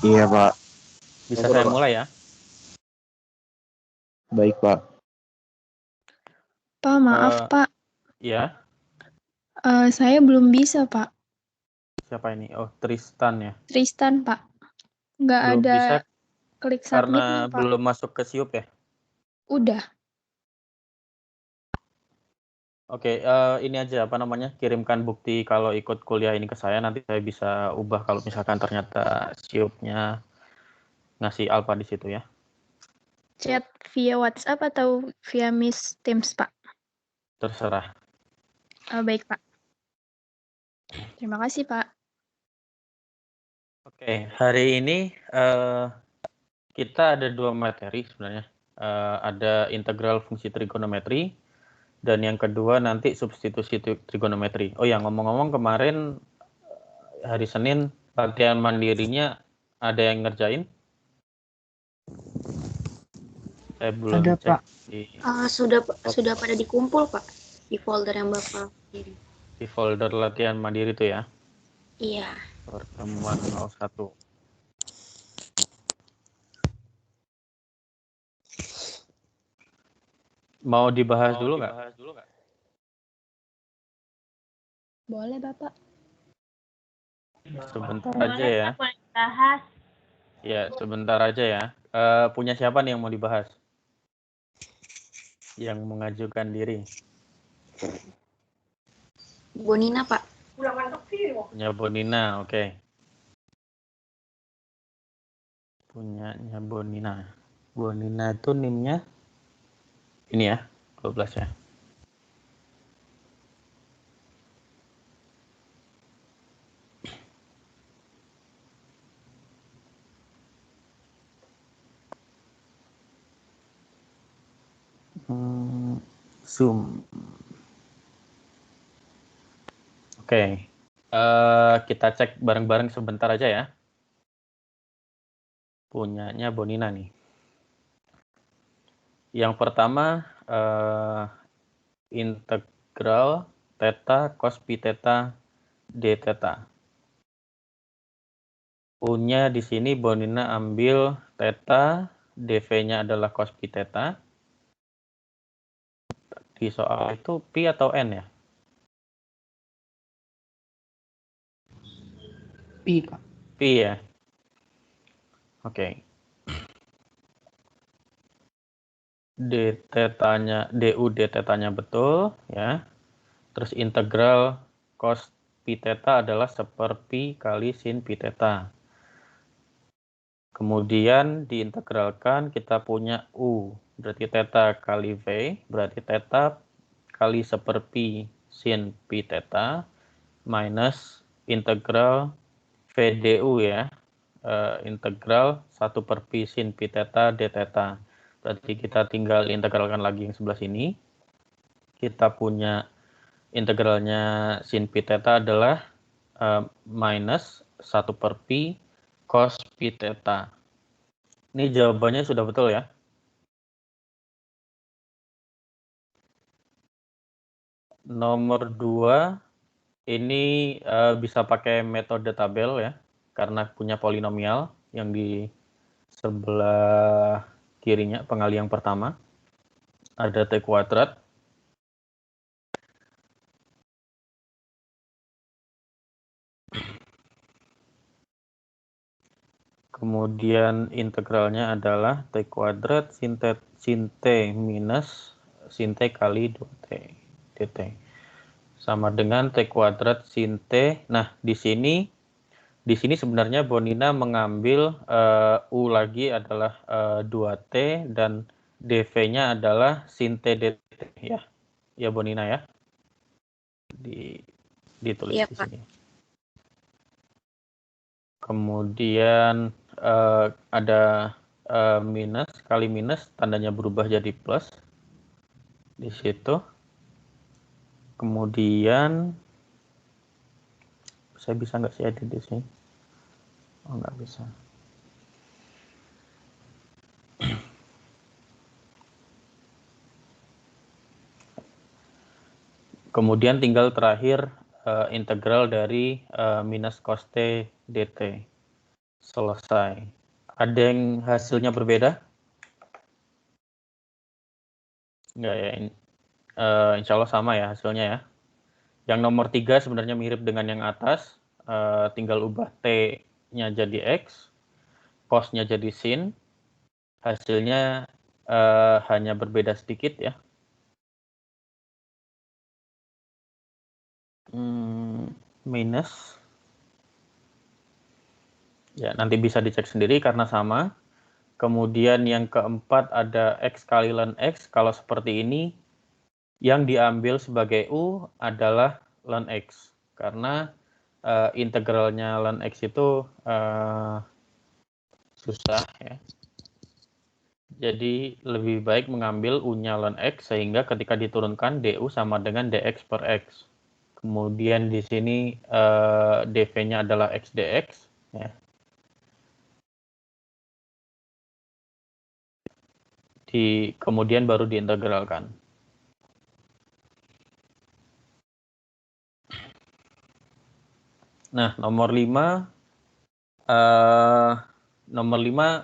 Iya, Pak. Bisa saya mulai ya? Baik, Pak. Pak, maaf, Pak. Ya, Saya belum bisa, Pak. siapa ini? Oh, Tristan ya. Tristan, Pak. Nggak Belum ada bisa klik karena submitnya, Pak. belum masuk ke Siup ya? Udah. Oke, ini aja apa namanya? Kirimkan bukti kalau ikut kuliah ini ke saya, nanti saya bisa ubah kalau misalkan ternyata Siupnya ngasih alpha di situ ya. Chat via WhatsApp atau via Miss Teams, Pak? Terserah. Baik, Pak. Terima kasih, Pak. Oke, hari ini kita ada 2 materi sebenarnya. Ada integral fungsi trigonometri dan yang kedua nanti substitusi trigonometri. Oh ya, ngomong-ngomong kemarin hari Senin latihan mandirinya ada yang ngerjain? Saya belum Ada, cek Pak. Sudah pada dikumpul, Pak, di folder yang Bapak kirim. di folder latihan mandiri itu ya. Iya. Pertemuan 01. Mau dibahas dulu nggak? Boleh, Bapak. Sebentar aja ya. Ya, sebentar aja ya. Punya siapa nih yang mau dibahas? Yang mengajukan diri. Bonina, Pak. Punya Bonina, oke. Punyanya Bonina. Bonina itu NIM-nya ini ya, 12 ya. Zoom. Oke. Kita cek bareng-bareng sebentar aja ya. Punyanya Bonina nih. Yang pertama integral theta cos pi theta d theta. Punya di sini Bonina ambil theta, dv-nya adalah cos pi theta. Di soal itu pi atau n ya? Pi, Pak. Pi ya. Oke. D tetanya, du d tetanya betul ya. Terus integral cos pi theta adalah seperpi kali sin pi theta. Kemudian diintegralkan kita punya u, berarti theta kali v, berarti theta kali seperpi sin pi theta minus integral v du ya, integral 1 per pi sin pi theta d theta. Berarti kita tinggal integralkan lagi yang sebelah sini. Kita punya integralnya sin pi theta adalah minus 1 per pi cos pi theta. Ini jawabannya sudah betul ya. Nomor 2 ini bisa pakai metode tabel ya, karena punya polinomial yang di sebelah kirinya pengali yang pertama. Ada t kuadrat. Kemudian integralnya adalah t kuadrat sin t minus sin t kali 2t dt. Sama dengan t kuadrat sin t. Nah, di sini sebenarnya Bonina mengambil u lagi adalah 2t dan dv-nya adalah sin t dt ya. Ya Bonina ya. Ditulis Iya, di Pak. sini. Kemudian ada minus kali minus, tandanya berubah jadi plus di situ. Kemudian saya bisa nggak sih edit di sini? Oh, nggak bisa. Kemudian tinggal terakhir integral dari minus cos t dt. Selesai. Ada yang hasilnya berbeda? Enggak ya, insya Allah sama ya hasilnya ya. Yang nomor 3 sebenarnya mirip dengan yang atas, tinggal ubah T-nya jadi X, cos-nya jadi sin, hasilnya hanya berbeda sedikit ya. Minus. Ya, nanti bisa dicek sendiri karena sama. Kemudian yang keempat ada X kali ln X. Kalau seperti ini, yang diambil sebagai U adalah ln X. Karena integralnya ln X itu susah ya. Jadi lebih baik mengambil U-nya ln X sehingga ketika diturunkan DU sama dengan DX per X. Kemudian di sini dV-nya adalah X dx. Ya. Kemudian baru diintegralkan. Nah, nomor 5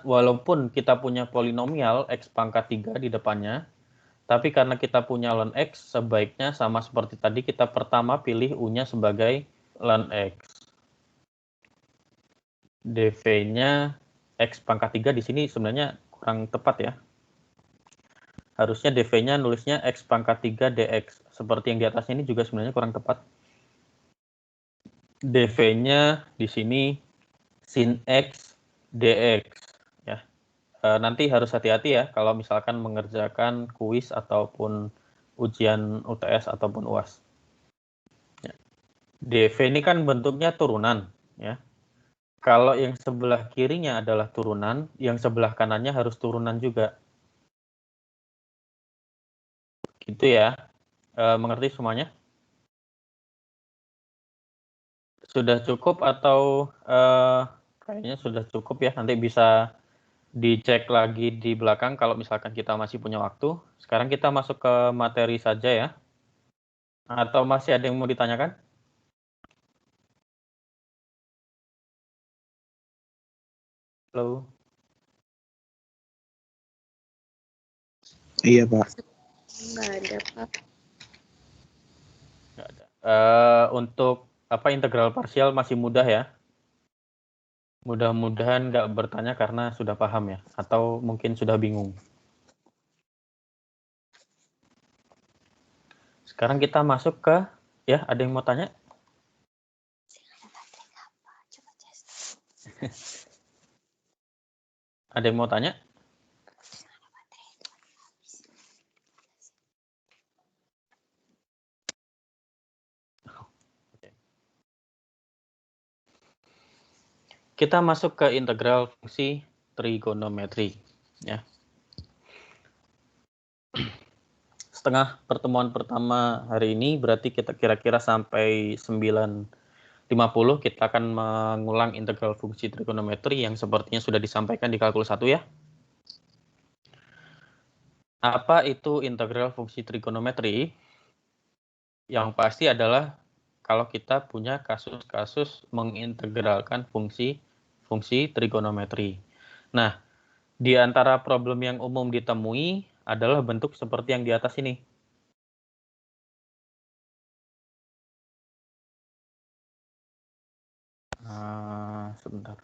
walaupun kita punya polinomial X pangkat 3 di depannya, tapi karena kita punya ln X, sebaiknya sama seperti tadi kita pertama pilih U-nya sebagai ln X. dV-nya X pangkat 3 di sini sebenarnya kurang tepat ya. Harusnya dV-nya nulisnya X pangkat 3 dx. Seperti yang di atas ini juga sebenarnya kurang tepat. dV-nya di sini sin X dx. Ya. Nanti harus hati-hati ya kalau misalkan mengerjakan kuis ataupun ujian UTS ataupun UAS. Ya. dV ini kan bentuknya turunan. Ya. Kalau yang sebelah kirinya adalah turunan, yang sebelah kanannya harus turunan juga. Gitu ya. Mengerti semuanya? Sudah cukup atau kayaknya sudah cukup ya. Nanti bisa dicek lagi di belakang kalau misalkan kita masih punya waktu. Sekarang kita masuk ke materi saja ya. Atau masih ada yang mau ditanyakan? Halo? Iya, Pak. Nggak ada, Pak. Nggak ada. Untuk integral parsial masih mudah ya. Mudah-mudahan nggak bertanya karena sudah paham ya. Atau mungkin sudah bingung. Sekarang kita masuk ke, ya ada yang mau tanya? Ada yang mau tanya? Kita masuk ke integral fungsi trigonometri. Ya. Setengah pertemuan pertama hari ini berarti kita kira-kira sampai 9.50 kita akan mengulang integral fungsi trigonometri yang sepertinya sudah disampaikan di kalkulus 1 ya. Apa itu integral fungsi trigonometri? Yang pasti adalah kalau kita punya kasus-kasus mengintegralkan fungsi trigonometri. Nah, di antara problem yang umum ditemui adalah bentuk seperti yang di atas ini. Sebentar.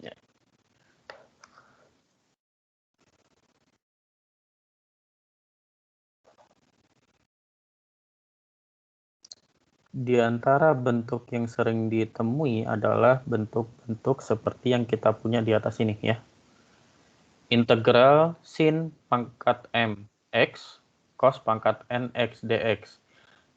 Ya. Di antara bentuk yang sering ditemui adalah bentuk-bentuk seperti yang kita punya di atas ini ya. Integral sin pangkat m x cos pangkat n x dx.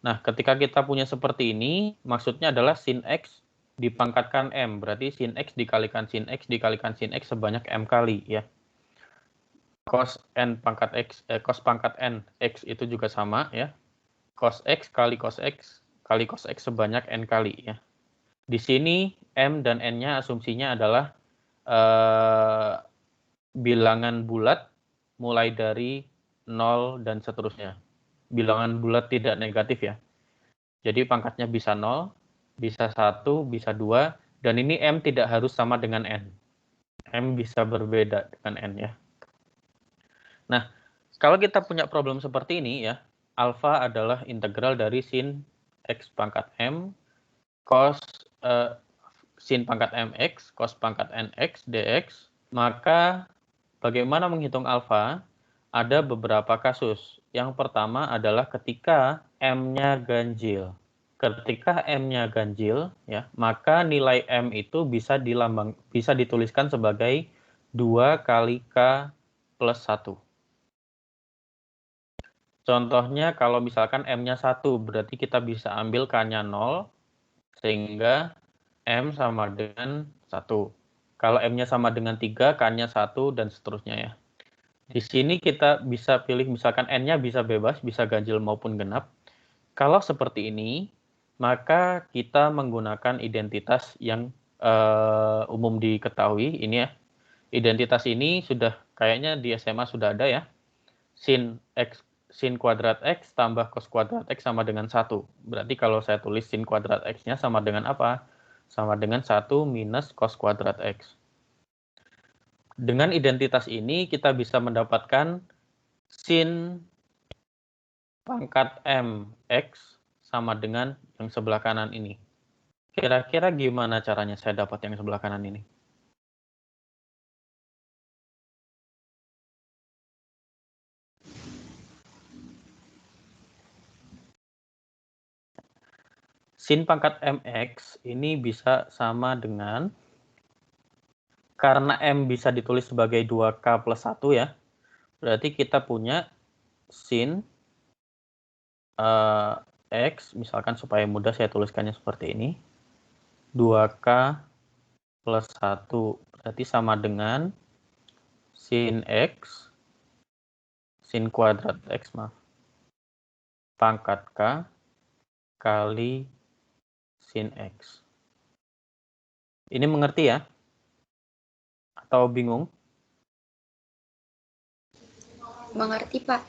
Nah, ketika kita punya seperti ini, maksudnya adalah sin x dipangkatkan m, berarti sin x dikalikan sin x dikalikan sin x sebanyak m kali ya. Cos n pangkat x, cos pangkat n x itu juga sama ya. Cos x kali cos x kali cos x sebanyak n kali ya. Di sini m dan n-nya asumsinya adalah bilangan bulat mulai dari 0 dan seterusnya. bilangan bulat tidak negatif ya. Jadi pangkatnya bisa 0, bisa 1, bisa 2, dan ini M tidak harus sama dengan N. M bisa berbeda dengan N ya. Nah, kalau kita punya problem seperti ini ya, alfa adalah integral dari sin X pangkat M, cos sin pangkat MX, cos pangkat NX, dx, maka bagaimana menghitung alfa? Ada beberapa kasus. Yang pertama adalah ketika M-nya ganjil. Ketika M-nya ganjil, ya, maka nilai M itu bisa dituliskan sebagai 2 kali K plus 1. Contohnya kalau misalkan M-nya 1, berarti kita bisa ambil K-nya 0, sehingga M sama dengan 1. Kalau M-nya sama dengan 3, K-nya 1, dan seterusnya ya. Di sini kita bisa pilih misalkan N-nya bisa bebas, bisa ganjil maupun genap. Kalau seperti ini, maka kita menggunakan identitas yang umum diketahui. Ini ya, identitas ini sudah kayaknya di SMA sudah ada ya. Sin kuadrat X tambah cos kuadrat X sama dengan 1. Berarti kalau saya tulis sin kuadrat X-nya sama dengan apa? Sama dengan 1 minus cos kuadrat X. Dengan identitas ini kita bisa mendapatkan sin pangkat MX sama dengan yang sebelah kanan ini. Kira-kira gimana caranya saya dapat yang sebelah kanan ini? Sin pangkat MX ini bisa sama dengan, karena M bisa ditulis sebagai 2K plus 1 ya, berarti kita punya sin X, misalkan supaya mudah saya tuliskannya seperti ini, 2K plus 1, berarti sama dengan sin X, sin kuadrat X, maaf, pangkat K kali sin X. Ini mengerti ya? Atau bingung? Mengerti, Pak.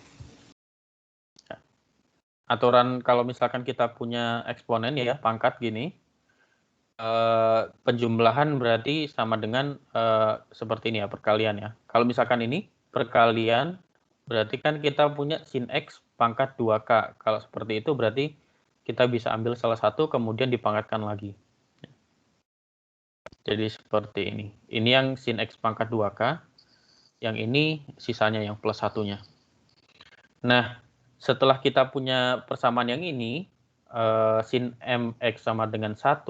Aturan kalau misalkan kita punya eksponen ya, pangkat gini, penjumlahan berarti sama dengan seperti ini ya, perkalian ya. Kalau misalkan ini perkalian, berarti kan kita punya sin X pangkat 2K. Kalau seperti itu berarti kita bisa ambil salah satu kemudian dipangkatkan lagi. Jadi seperti ini. Ini yang sin X pangkat 2K, yang ini sisanya yang plus satunya. Nah, setelah kita punya persamaan yang ini, sin MX sama dengan 1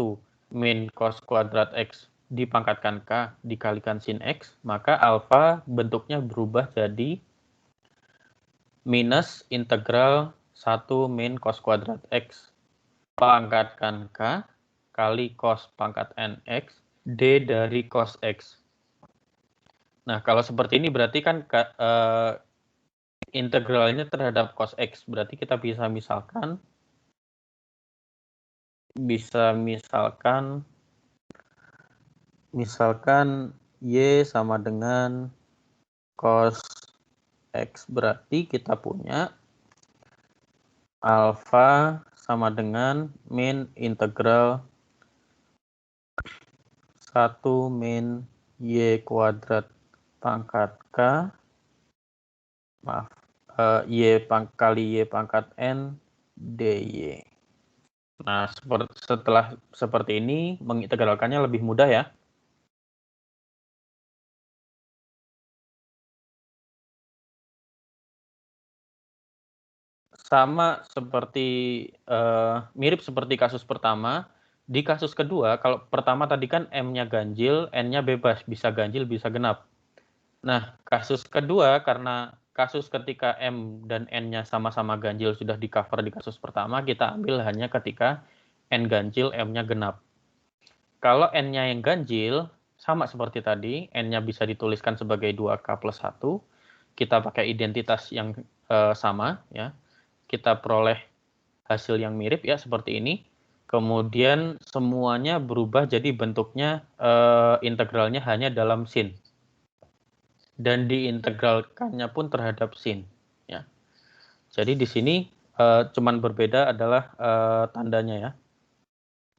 min cos kuadrat X dipangkatkan K dikalikan sin X, maka alfa bentuknya berubah jadi minus integral 1 min cos kuadrat X pangkatkan K kali cos pangkat NX D dari cos X. Nah, kalau seperti ini berarti kan integralnya terhadap cos X. Berarti kita bisa misalkan Y sama dengan cos X. Berarti kita punya alfa sama dengan min integral 1 min Y kuadrat pangkat K, maaf, Y kali Y pangkat N dy. Nah, setelah seperti ini, mengintegralkannya lebih mudah ya. Sama seperti, mirip seperti kasus pertama. Di kasus kedua, kalau pertama tadi kan M-nya ganjil, N-nya bebas, bisa ganjil, bisa genap. Nah, kasus kedua, karena kasus ketika M dan N-nya sama-sama ganjil sudah di-cover di kasus pertama, kita ambil hanya ketika N ganjil, M-nya genap. Kalau N-nya yang ganjil, sama seperti tadi, N-nya bisa dituliskan sebagai 2K plus 1, kita pakai identitas yang sama, ya. Kita peroleh hasil yang mirip ya seperti ini. Kemudian semuanya berubah jadi bentuknya integralnya hanya dalam sin. Dan diintegralkannya pun terhadap sin. Ya. Jadi di sini Cuman berbeda adalah tandanya ya.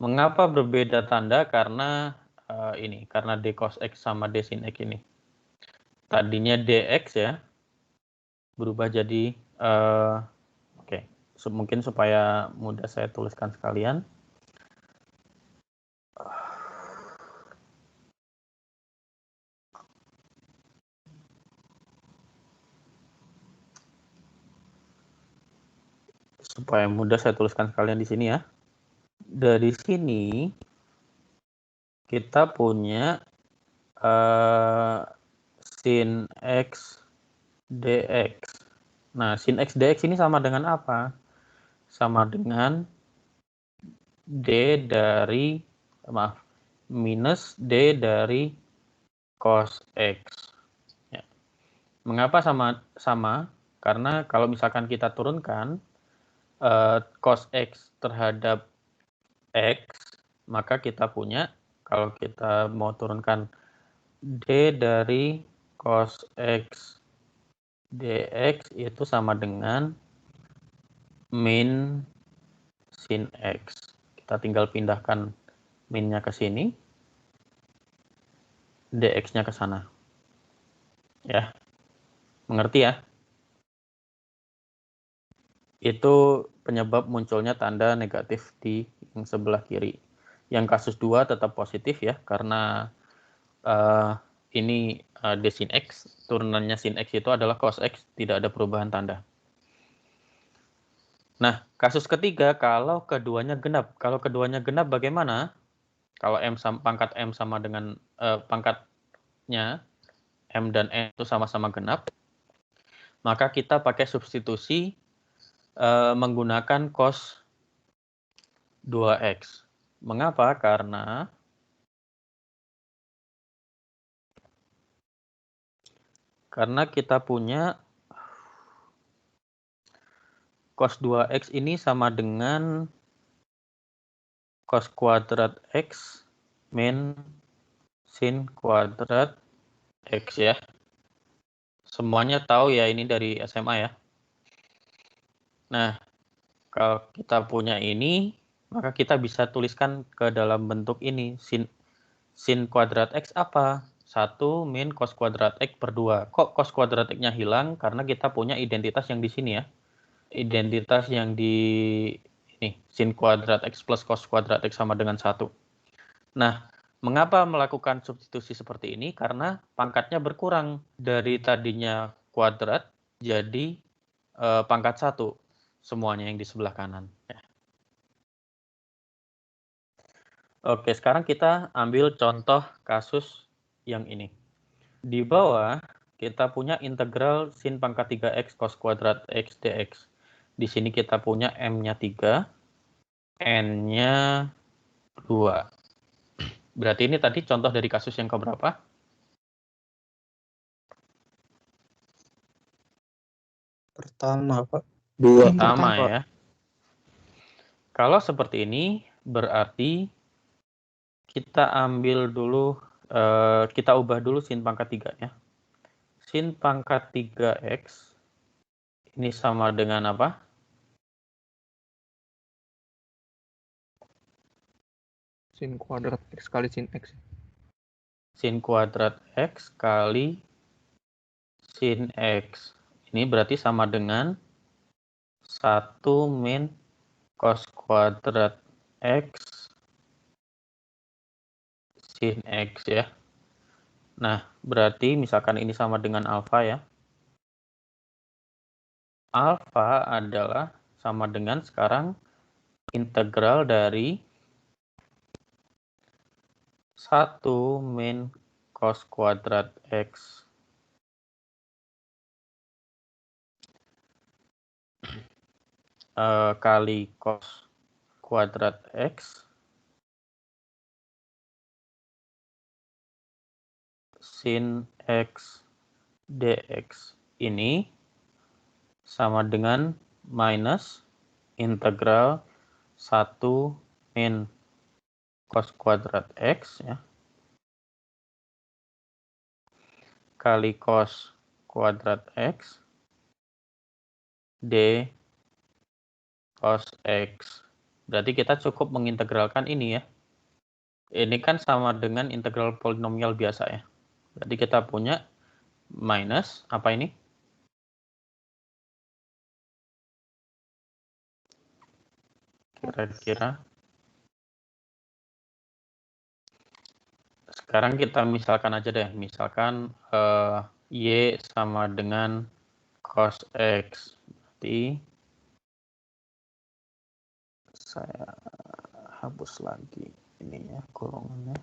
Mengapa berbeda tanda? Karena karena d cos x sama d sin x ini. Tadinya dx ya, berubah jadi oke. Mungkin supaya mudah saya tuliskan sekalian. Supaya mudah saya tuliskan sekalian di sini ya. Dari sini kita punya sin x dx. Nah, sin x dx ini sama dengan apa? Sama dengan minus d dari cos x. Ya. Mengapa sama? Karena kalau misalkan kita turunkan cos x terhadap x, maka kita punya, kalau kita mau turunkan d dari cos x dx itu sama dengan min sin x. Kita tinggal pindahkan minnya ke sini, dx-nya ke sana. Ya, mengerti ya? Itu penyebab munculnya tanda negatif di yang sebelah kiri. Yang kasus 2 tetap positif ya, karena ini d sin x, turunannya sin x itu adalah cos x, tidak ada perubahan tanda. Nah, kasus ketiga, kalau keduanya genap. Kalau keduanya genap bagaimana? Kalau pangkat M sama dengan pangkatnya M dan N itu sama-sama genap, maka kita pakai substitusi menggunakan cos 2x. Mengapa? Karena kita punya cos 2x ini sama dengan cos kuadrat x min sin kuadrat x ya. Semuanya tahu ya, ini dari SMA ya. Nah, kalau kita punya ini, maka kita bisa tuliskan ke dalam bentuk ini. Sin kuadrat X apa? 1 min cos kuadrat X per 2. Kok cos kuadrat X-nya hilang? Karena kita punya identitas yang di sini ya. Identitas yang di ini, sin kuadrat X plus cos kuadrat X sama dengan 1. Nah, mengapa melakukan substitusi seperti ini? Karena pangkatnya berkurang. Dari tadinya kuadrat jadi pangkat 1. Semuanya yang di sebelah kanan. Ya. Oke, sekarang kita ambil contoh kasus yang ini. Di bawah kita punya integral sin pangkat 3x cos kuadrat x dx. Di sini kita punya m-nya 3, n-nya 2. Berarti ini tadi contoh dari kasus yang keberapa? Pertama, Pak. 2. Pertama ya. Kalau seperti ini, berarti kita ambil dulu, kita ubah dulu sin pangkat 3 ya. Sin pangkat 3x ini sama dengan apa? Sin kuadrat X kali sin X. Sin kuadrat X kali sin X. Ini berarti sama dengan 1 min cos kuadrat X sin X ya. Nah, berarti misalkan ini sama dengan alfa ya. Alfa adalah sama dengan sekarang integral dari 1 min cos kuadrat X kali cos kuadrat X sin X dx ini sama dengan minus integral 1 min cos kuadrat X ya, kali cos kuadrat X cos X. Berarti kita cukup mengintegralkan ini ya. Ini kan sama dengan integral polinomial biasa ya. Berarti kita punya minus, apa ini? Kira-kira. Sekarang kita misalkan aja deh. Misalkan Y sama dengan cos X. Berarti saya hapus lagi ininya, golongannya.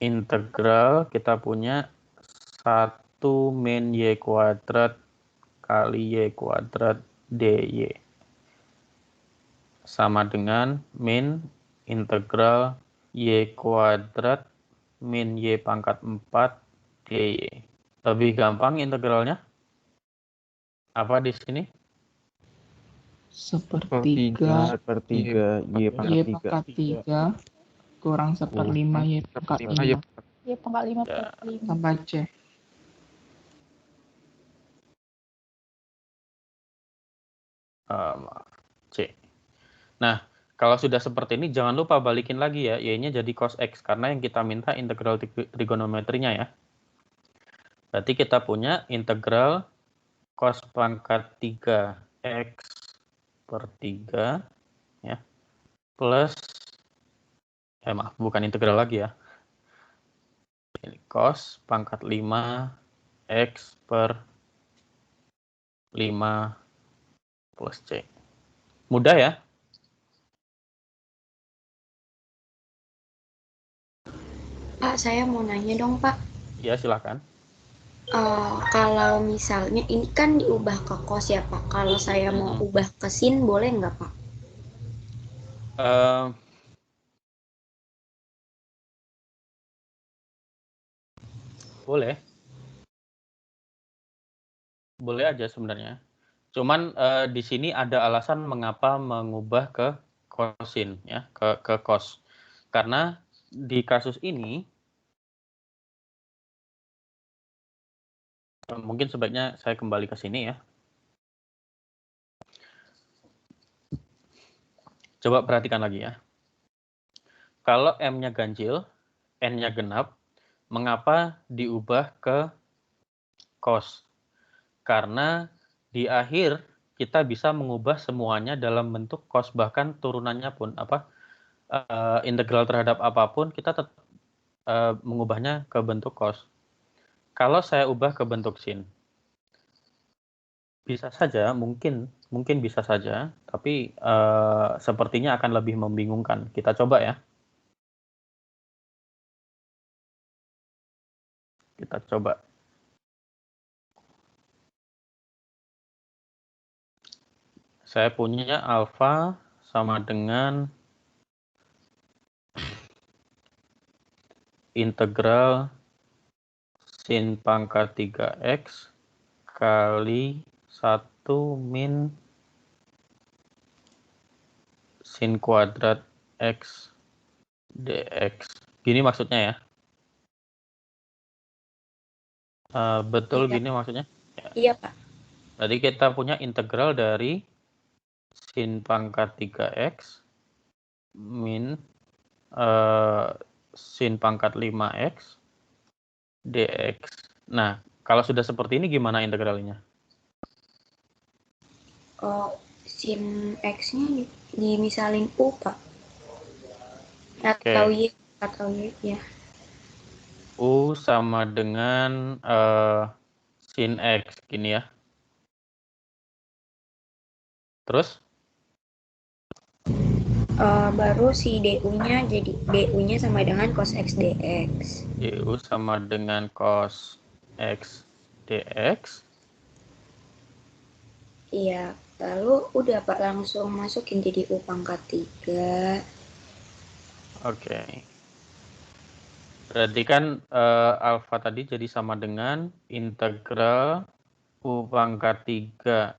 Integral kita punya 1 min Y kuadrat kali Y kuadrat dy. Sama dengan min integral Y kuadrat min Y pangkat 4 dy. Lebih gampang integralnya? Apa di sini? Sepertiga Sepertiga Y Y pangkat 3. pangkat 3 kurang 1/5 Y pangkat 5 Y pangkat 5 Ya. per 5. tambah C. Maaf, C. Nah, kalau sudah seperti ini, jangan lupa balikin lagi ya, Y-nya jadi cos X, karena yang kita minta integral trigonometrinya ya. Berarti kita punya integral cos pangkat 3 X per 3, ya, plus, maaf, bukan integral lagi ya. Ini cos pangkat 5 X per 5 plus C. Mudah ya? Pak, saya mau nanya dong, Pak. Ya, silakan. Kalau misalnya ini kan diubah ke cos ya, Pak. Kalau saya mau ubah ke sin, boleh nggak, Pak? Boleh. Boleh aja sebenarnya. Cuman di sini ada alasan mengapa mengubah ke kosin ya, ke cos. Karena di kasus ini mungkin sebaiknya saya kembali ke sini ya. Coba perhatikan lagi ya. Kalau M-nya ganjil, N-nya genap, mengapa diubah ke cos? Karena di akhir kita bisa mengubah semuanya dalam bentuk cos, bahkan turunannya pun integral terhadap apapun kita tetap mengubahnya ke bentuk cos. Kalau saya ubah ke bentuk sin, bisa saja, mungkin bisa saja, tapi sepertinya akan lebih membingungkan. Kita coba ya. Kita coba. Saya punya alfa sama dengan integral sin pangkat 3x kali 1 min sin kuadrat x dx. Gini maksudnya ya? Betul Iya. gini maksudnya? Iya, Pak. Berarti kita punya integral dari sin pangkat 3x min sin pangkat 5x dx. Nah, kalau sudah seperti ini gimana integralnya? Sin X-nya dimisalin U, Pak. Oke. Atau Y, ya. U sama dengan sin X, gini ya. Terus? Baru si DU-nya jadi DU-nya sama dengan cos X dx. DU sama dengan cos X dx. Iya, lalu udah Pak langsung masukin jadi U pangkat 3. Oke. Berarti kan alfa tadi jadi sama dengan integral U pangkat 3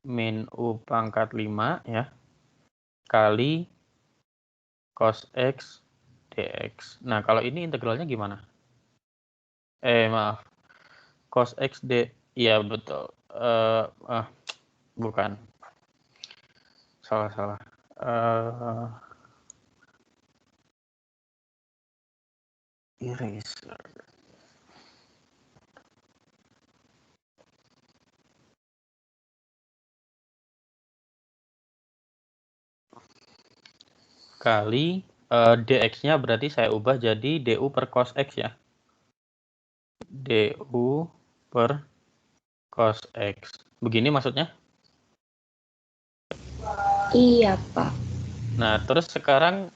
min U pangkat 5 ya, kali cos X dx. Nah, kalau ini integralnya gimana? Maaf. Cos x d. Iya, betul. Bukan. Salah. Eraser. Kali dx-nya berarti saya ubah jadi du per cos x ya. Du per cos x. Begini maksudnya? Iya, Pak. Nah, terus sekarang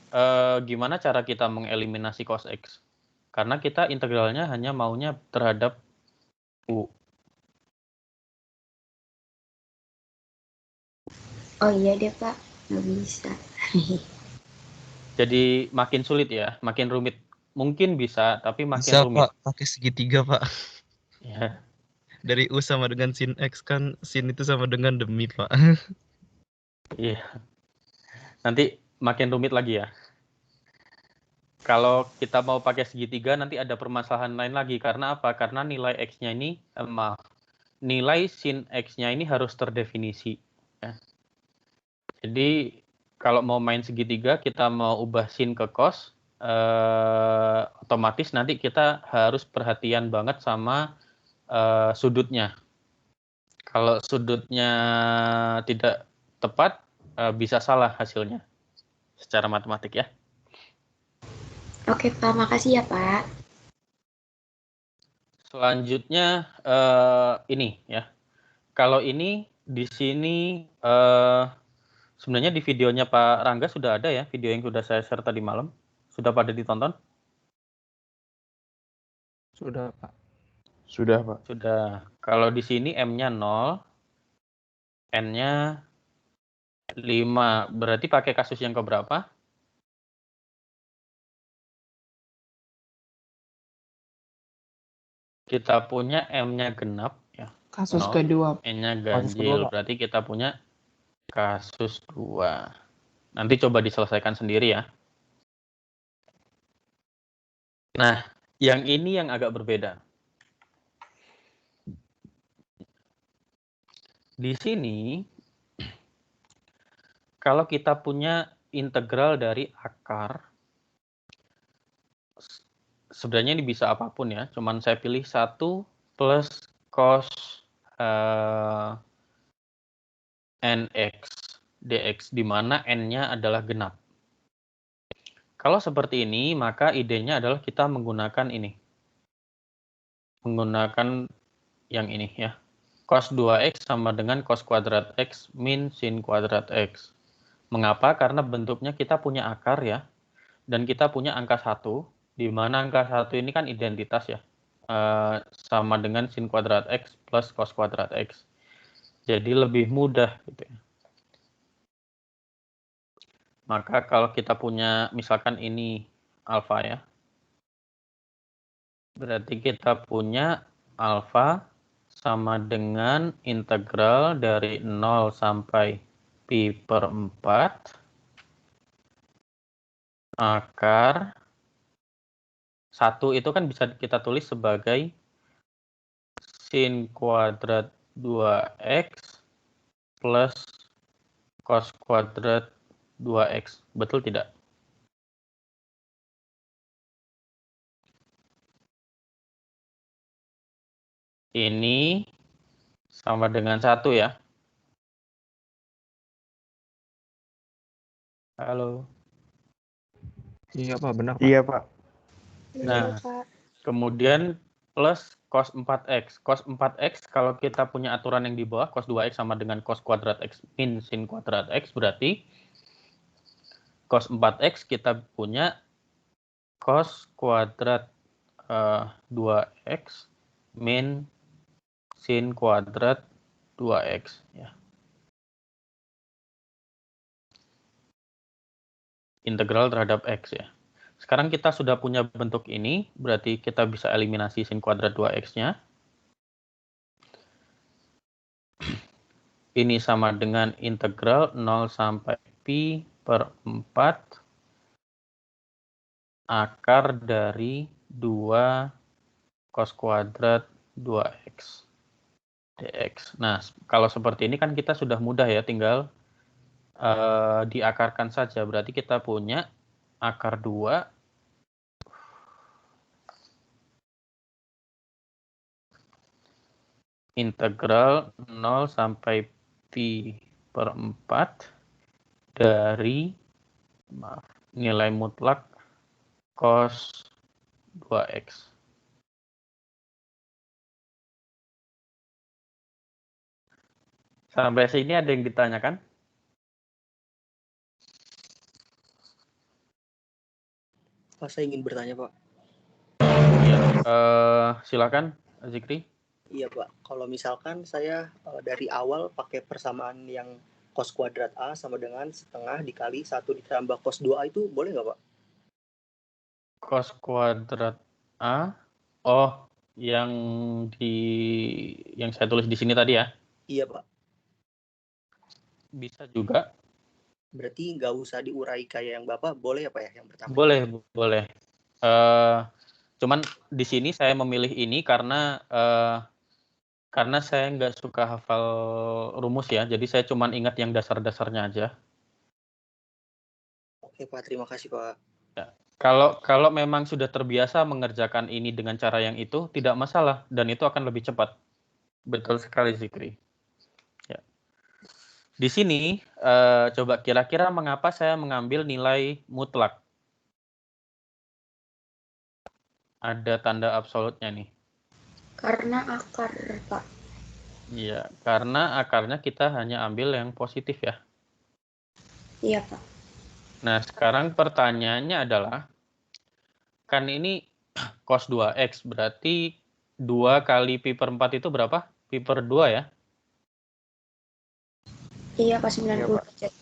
gimana cara kita mengeliminasi cos x? Karena kita integralnya hanya maunya terhadap u. Oh iya deh, Pak. Nggak bisa. Jadi makin sulit ya, makin rumit. Mungkin bisa, tapi makin Bisa rumit. Pak, pakai segitiga Pak. Ya. Dari U sama dengan sin X kan, sin itu sama dengan demi Pak. Iya. Nanti makin rumit lagi ya. Kalau kita mau pakai segitiga nanti ada permasalahan lain lagi. Karena apa? Karena nilai X-nya ini, nilai sin X-nya ini harus terdefinisi. Ya. Jadi kalau mau main segitiga, kita mau ubah sin ke cos, otomatis nanti kita harus perhatian banget sama sudutnya. Kalau sudutnya tidak tepat, bisa salah hasilnya secara matematik ya. Oke, Pak. Makasih ya, Pak. Selanjutnya ini ya. Kalau ini di sini sebenarnya di videonya Pak Rangga sudah ada ya, video yang sudah saya share tadi malam. Sudah pada ditonton? Sudah Pak. Sudah, Pak. Sudah. Kalau di sini M-nya 0, N-nya 5. Berarti pakai kasus yang keberapa? Kita punya M-nya genap ya. Kasus 0. kedua. N-nya Kasus kedua, ganjil. Pak. Berarti kita punya kasus 2. Nanti coba diselesaikan sendiri ya. Nah, yang ini yang agak berbeda. Di sini, kalau kita punya integral dari akar, sebenarnya ini bisa apapun ya, cuman saya pilih 1 plus cos nx dx, di mana n-nya adalah genap. Kalau seperti ini, maka idenya adalah kita menggunakan ini. Menggunakan yang ini ya. Cos 2x sama dengan cos kuadrat x min sin kuadrat x. Mengapa? Karena bentuknya kita punya akar ya. Dan kita punya angka 1, di mana angka 1 ini kan identitas ya. Sama dengan sin kuadrat x plus cos kuadrat x. Jadi lebih mudah gitu ya. Maka kalau kita punya misalkan ini alfa ya. Berarti kita punya alfa sama dengan integral dari 0 sampai pi per 4 akar 1 itu kan bisa kita tulis sebagai sin kuadrat 2x plus cos kuadrat 2x. Betul tidak? Ini sama dengan 1 ya. Halo. Iya Pak, benar Pak. Iya, Pak. Nah, kemudian plus cos 4x. Cos 4x kalau kita punya aturan yang di bawah, cos 2x sama dengan cos kuadrat x min sin kuadrat x, berarti cos 4x kita punya cos kuadrat 2x min sin kuadrat 2x ya. Integral terhadap x ya. Sekarang kita sudah punya bentuk ini, berarti kita bisa eliminasi sin kuadrat 2x-nya. Ini sama dengan integral 0 sampai pi per 4 akar dari 2 cos kuadrat 2x dx. Nah, kalau seperti ini kan kita sudah mudah ya, tinggal diakarkan saja. Berarti kita punya akar 2 integral 0 sampai pi per 4 dari nilai mutlak cos 2x. Sampai sini ada yang ditanyakan? Pak, saya ingin bertanya, Pak. Ya, silakan, Zikri. Iya, Pak. Kalau misalkan saya dari awal pakai persamaan yang cos kuadrat A sama dengan setengah dikali 1 ditambah cos 2A itu boleh nggak, Pak? Cos kuadrat A. Oh, yang saya tulis di sini tadi ya? Iya, Pak. Bisa juga. Berarti nggak usah diurai kayak yang Bapak, boleh ya, Pak ya, yang pertama? Boleh. Cuman di sini saya memilih ini karena saya nggak suka hafal rumus ya, jadi saya cuman ingat yang dasar-dasarnya aja. Oke, Pak. Terima kasih, Pak. Ya. Kalau memang sudah terbiasa mengerjakan ini dengan cara yang itu, tidak masalah, dan itu akan lebih cepat. Betul sekali, Zikri. Ya. Di sini, coba kira-kira mengapa saya mengambil nilai mutlak? Ada tanda absolutnya nih. Karena akar, Pak. Iya, karena akarnya kita hanya ambil yang positif ya. Iya, Pak. Nah, sekarang pertanyaannya adalah, kan ini cos 2x, berarti 2 kali pi per 4 itu berapa? Pi per 2 ya? Iya, Pak, 90 derajat.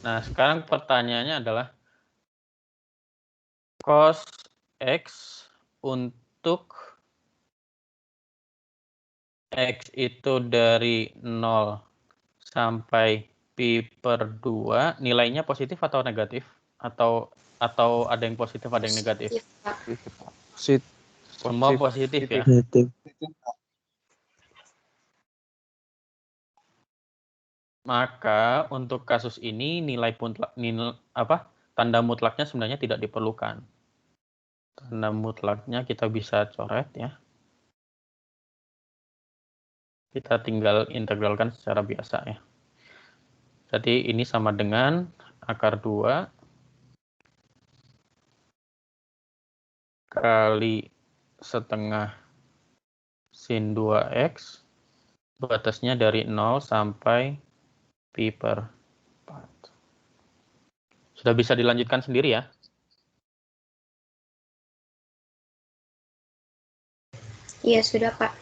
Nah, sekarang pertanyaannya adalah, cos x untuk x itu dari 0 sampai pi per 2, nilainya positif atau negatif? Atau ada yang positif, ada yang negatif? Positif, Pak. Semua positif ya? Maka untuk kasus ini tanda mutlaknya sebenarnya tidak diperlukan. Tanda mutlaknya kita bisa coret ya. Kita tinggal integralkan secara biasa ya. Jadi ini sama dengan akar 2 kali setengah sin 2x, batasnya dari 0 sampai pi per 4. Sudah bisa dilanjutkan sendiri ya? Iya, sudah, Pak.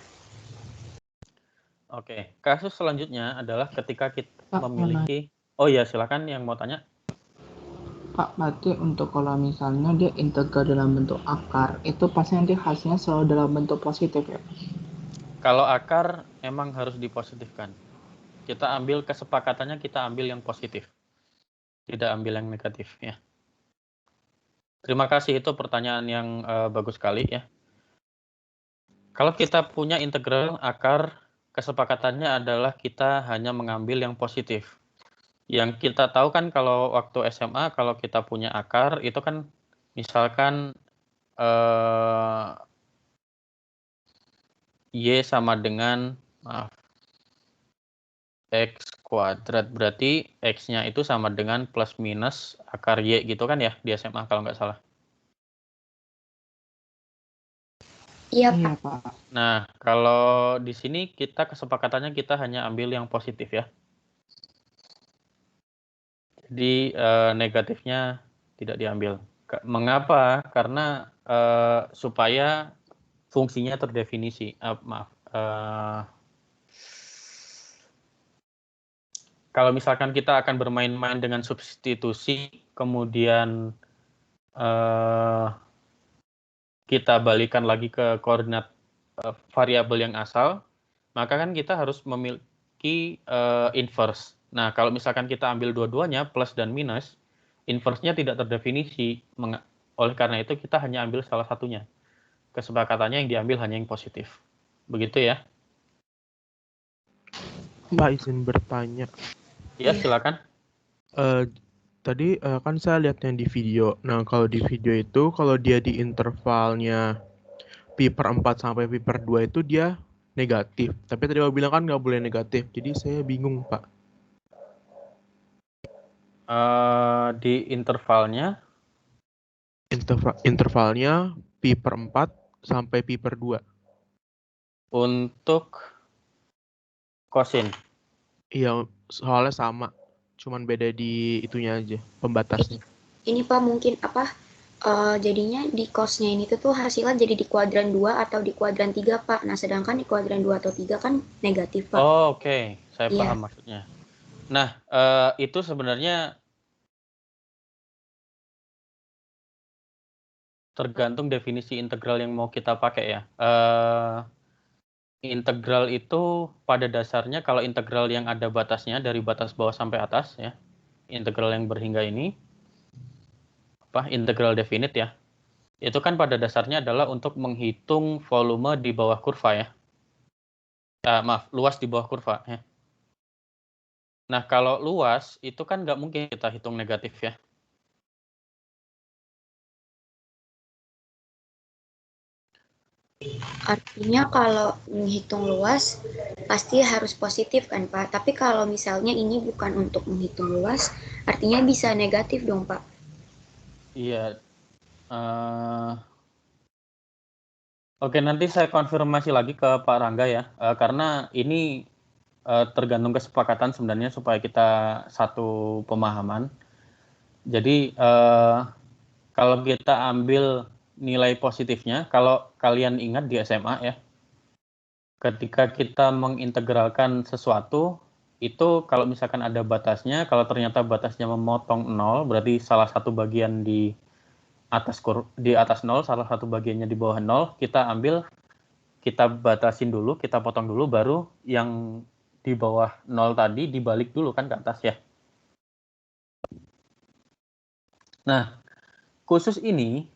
Oke, kasus selanjutnya adalah ketika kita Pak, memiliki... Oh ya, silakan yang mau tanya. Pak, berarti untuk kalau misalnya dia integral dalam bentuk akar, itu pasti nanti hasilnya selalu dalam bentuk positif ya? Kalau akar emang harus dipositifkan. Kita ambil kesepakatannya, kita ambil yang positif. Tidak ambil yang negatif ya. Terima kasih, itu pertanyaan yang bagus sekali ya. Kalau kita punya integral akar, kesepakatannya adalah kita hanya mengambil yang positif. Yang kita tahu kan kalau waktu SMA, kalau kita punya akar, itu kan misalkan Y sama dengan, X kuadrat. Berarti X-nya itu sama dengan plus minus akar Y gitu kan ya di SMA kalau nggak salah. Iya, Pak. Iya, Pak. Nah, kalau di sini kita kesepakatannya kita hanya ambil yang positif ya. Jadi negatifnya tidak diambil. Mengapa? Karena supaya fungsinya terdefinisi. Kalau misalkan kita akan bermain-main dengan substitusi, kemudian kita balikan lagi ke koordinat variabel yang asal, maka kan kita harus memiliki inverse. Nah, kalau misalkan kita ambil dua-duanya, plus dan minus, inverse-nya tidak terdefinisi. Oleh karena itu kita hanya ambil salah satunya. Kesepakatannya yang diambil hanya yang positif. Begitu ya? Pak, izin bertanya. Ya, silakan. Tadi kan saya lihat yang di video. Nah, kalau di video itu, kalau dia di intervalnya pi per 4 sampai pi per 2 itu dia negatif. Tapi tadi Bapak bilang kan nggak boleh negatif. Jadi saya bingung, Pak. Di intervalnya, Intervalnya pi per 4 sampai pi per 2. untuk kosin. Iya, soalnya sama. Cuman beda di itunya aja, pembatasnya. Ini Pak mungkin jadinya di cosnya ini tuh hasilnya jadi di kuadran 2 atau di kuadran 3 Pak. Nah sedangkan di kuadran 2 atau 3 kan negatif Pak. Oh, oke. Saya Iya. paham maksudnya. Nah, itu sebenarnya tergantung definisi integral yang mau kita pakai ya. Integral itu pada dasarnya kalau integral yang ada batasnya dari batas bawah sampai atas ya, integral yang berhingga ini, integral definite ya, itu kan pada dasarnya adalah untuk menghitung volume di bawah kurva ya. Luas di bawah kurva ya. Nah, kalau luas itu kan nggak mungkin kita hitung negatif ya. Artinya kalau menghitung luas pasti harus positif kan Pak. Tapi kalau misalnya ini bukan untuk menghitung luas, artinya bisa negatif dong Pak. Iya. Oke, nanti saya konfirmasi lagi ke Pak Rangga ya, karena ini tergantung kesepakatan sebenarnya supaya kita satu pemahaman. Jadi kalau kita ambil nilai positifnya, kalau kalian ingat di SMA ya, ketika kita mengintegralkan sesuatu, itu kalau misalkan ada batasnya, kalau ternyata batasnya memotong 0, berarti salah satu bagian di atas 0, salah satu bagiannya di bawah 0, kita batasin dulu, kita potong dulu, baru yang di bawah 0 tadi dibalik dulu kan ke atas ya. Nah, khusus ini,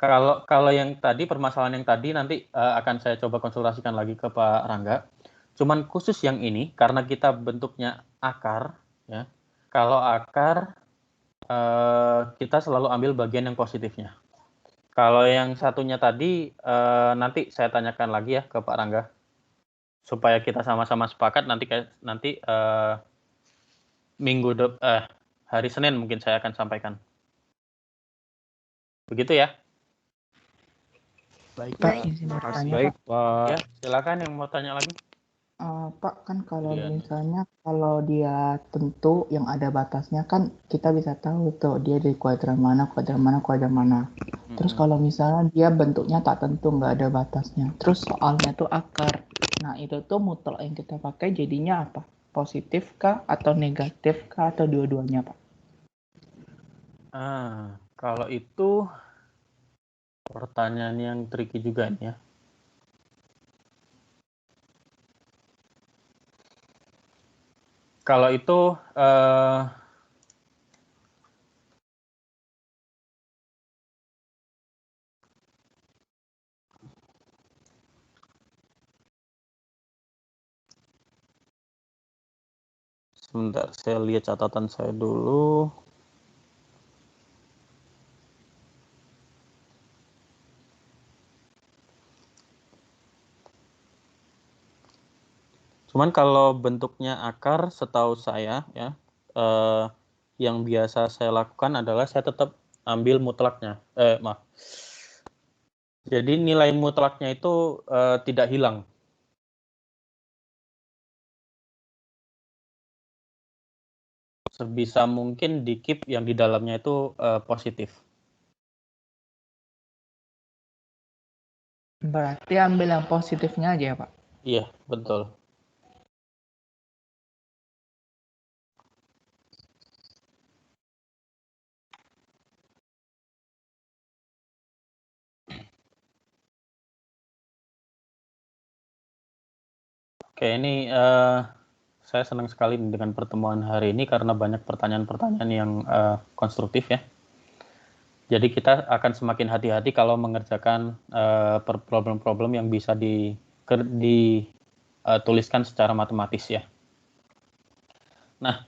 kalau yang tadi, permasalahan yang tadi nanti akan saya coba konsultasikan lagi ke Pak Rangga. Cuman khusus yang ini, karena kita bentuknya akar, ya. Kalau akar, kita selalu ambil bagian yang positifnya. Kalau yang satunya tadi, nanti saya tanyakan lagi ya ke Pak Rangga. Supaya kita sama-sama sepakat, nanti hari Senin mungkin saya akan sampaikan. Begitu ya? Baik, Pak, izin bertanya, Baik, Pak. Ya, silakan yang mau tanya lagi. Pak, kan kalau Iya. misalnya kalau dia tentu yang ada batasnya kan kita bisa tahu tuh dia dari kuadran mana, kuadran mana, kuadran mana. Terus kalau misalnya dia bentuknya tak tentu, nggak ada batasnya. Terus soalnya tuh akar. Nah, itu tuh mutlak yang kita pakai jadinya apa? Positif kah atau negatif kah atau dua-duanya, Pak? Kalau itu pertanyaan yang tricky juga nih ya. Kalau itu sebentar, saya lihat catatan saya dulu. Cuman kalau bentuknya akar, setahu saya ya, yang biasa saya lakukan adalah saya tetap ambil mutlaknya. Maaf. Jadi nilai mutlaknya itu tidak hilang. Sebisa mungkin di keep yang di dalamnya itu positif. Berarti ambil yang positifnya aja ya, Pak? Iya, betul. Oke, ini saya senang sekali dengan pertemuan hari ini karena banyak pertanyaan-pertanyaan yang konstruktif ya. Jadi kita akan semakin hati-hati kalau mengerjakan problem-problem yang bisa dituliskan secara matematis ya. Nah,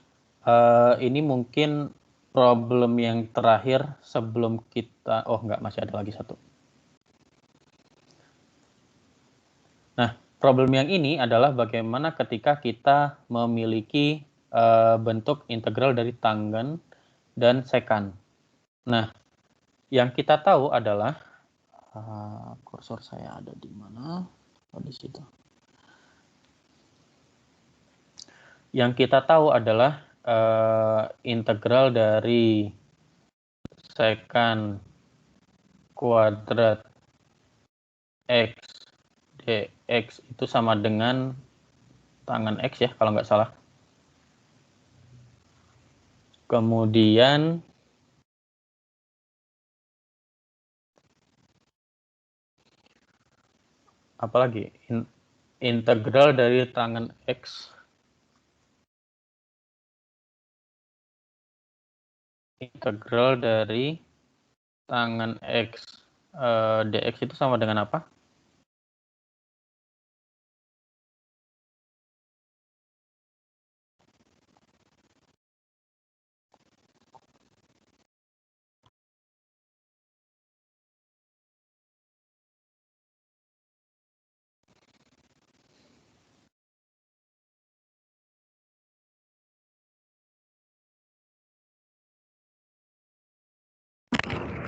ini mungkin problem yang terakhir sebelum kita, masih ada lagi satu. Nah, problem yang ini adalah bagaimana ketika kita memiliki bentuk integral dari tangen dan sekan. Nah, yang kita tahu adalah kursor saya ada di mana? Di situ. Yang kita tahu adalah integral dari sekan kuadrat x dx itu sama dengan tangen x ya, kalau nggak salah. Kemudian apalagi integral dari tangen x dx itu sama dengan apa?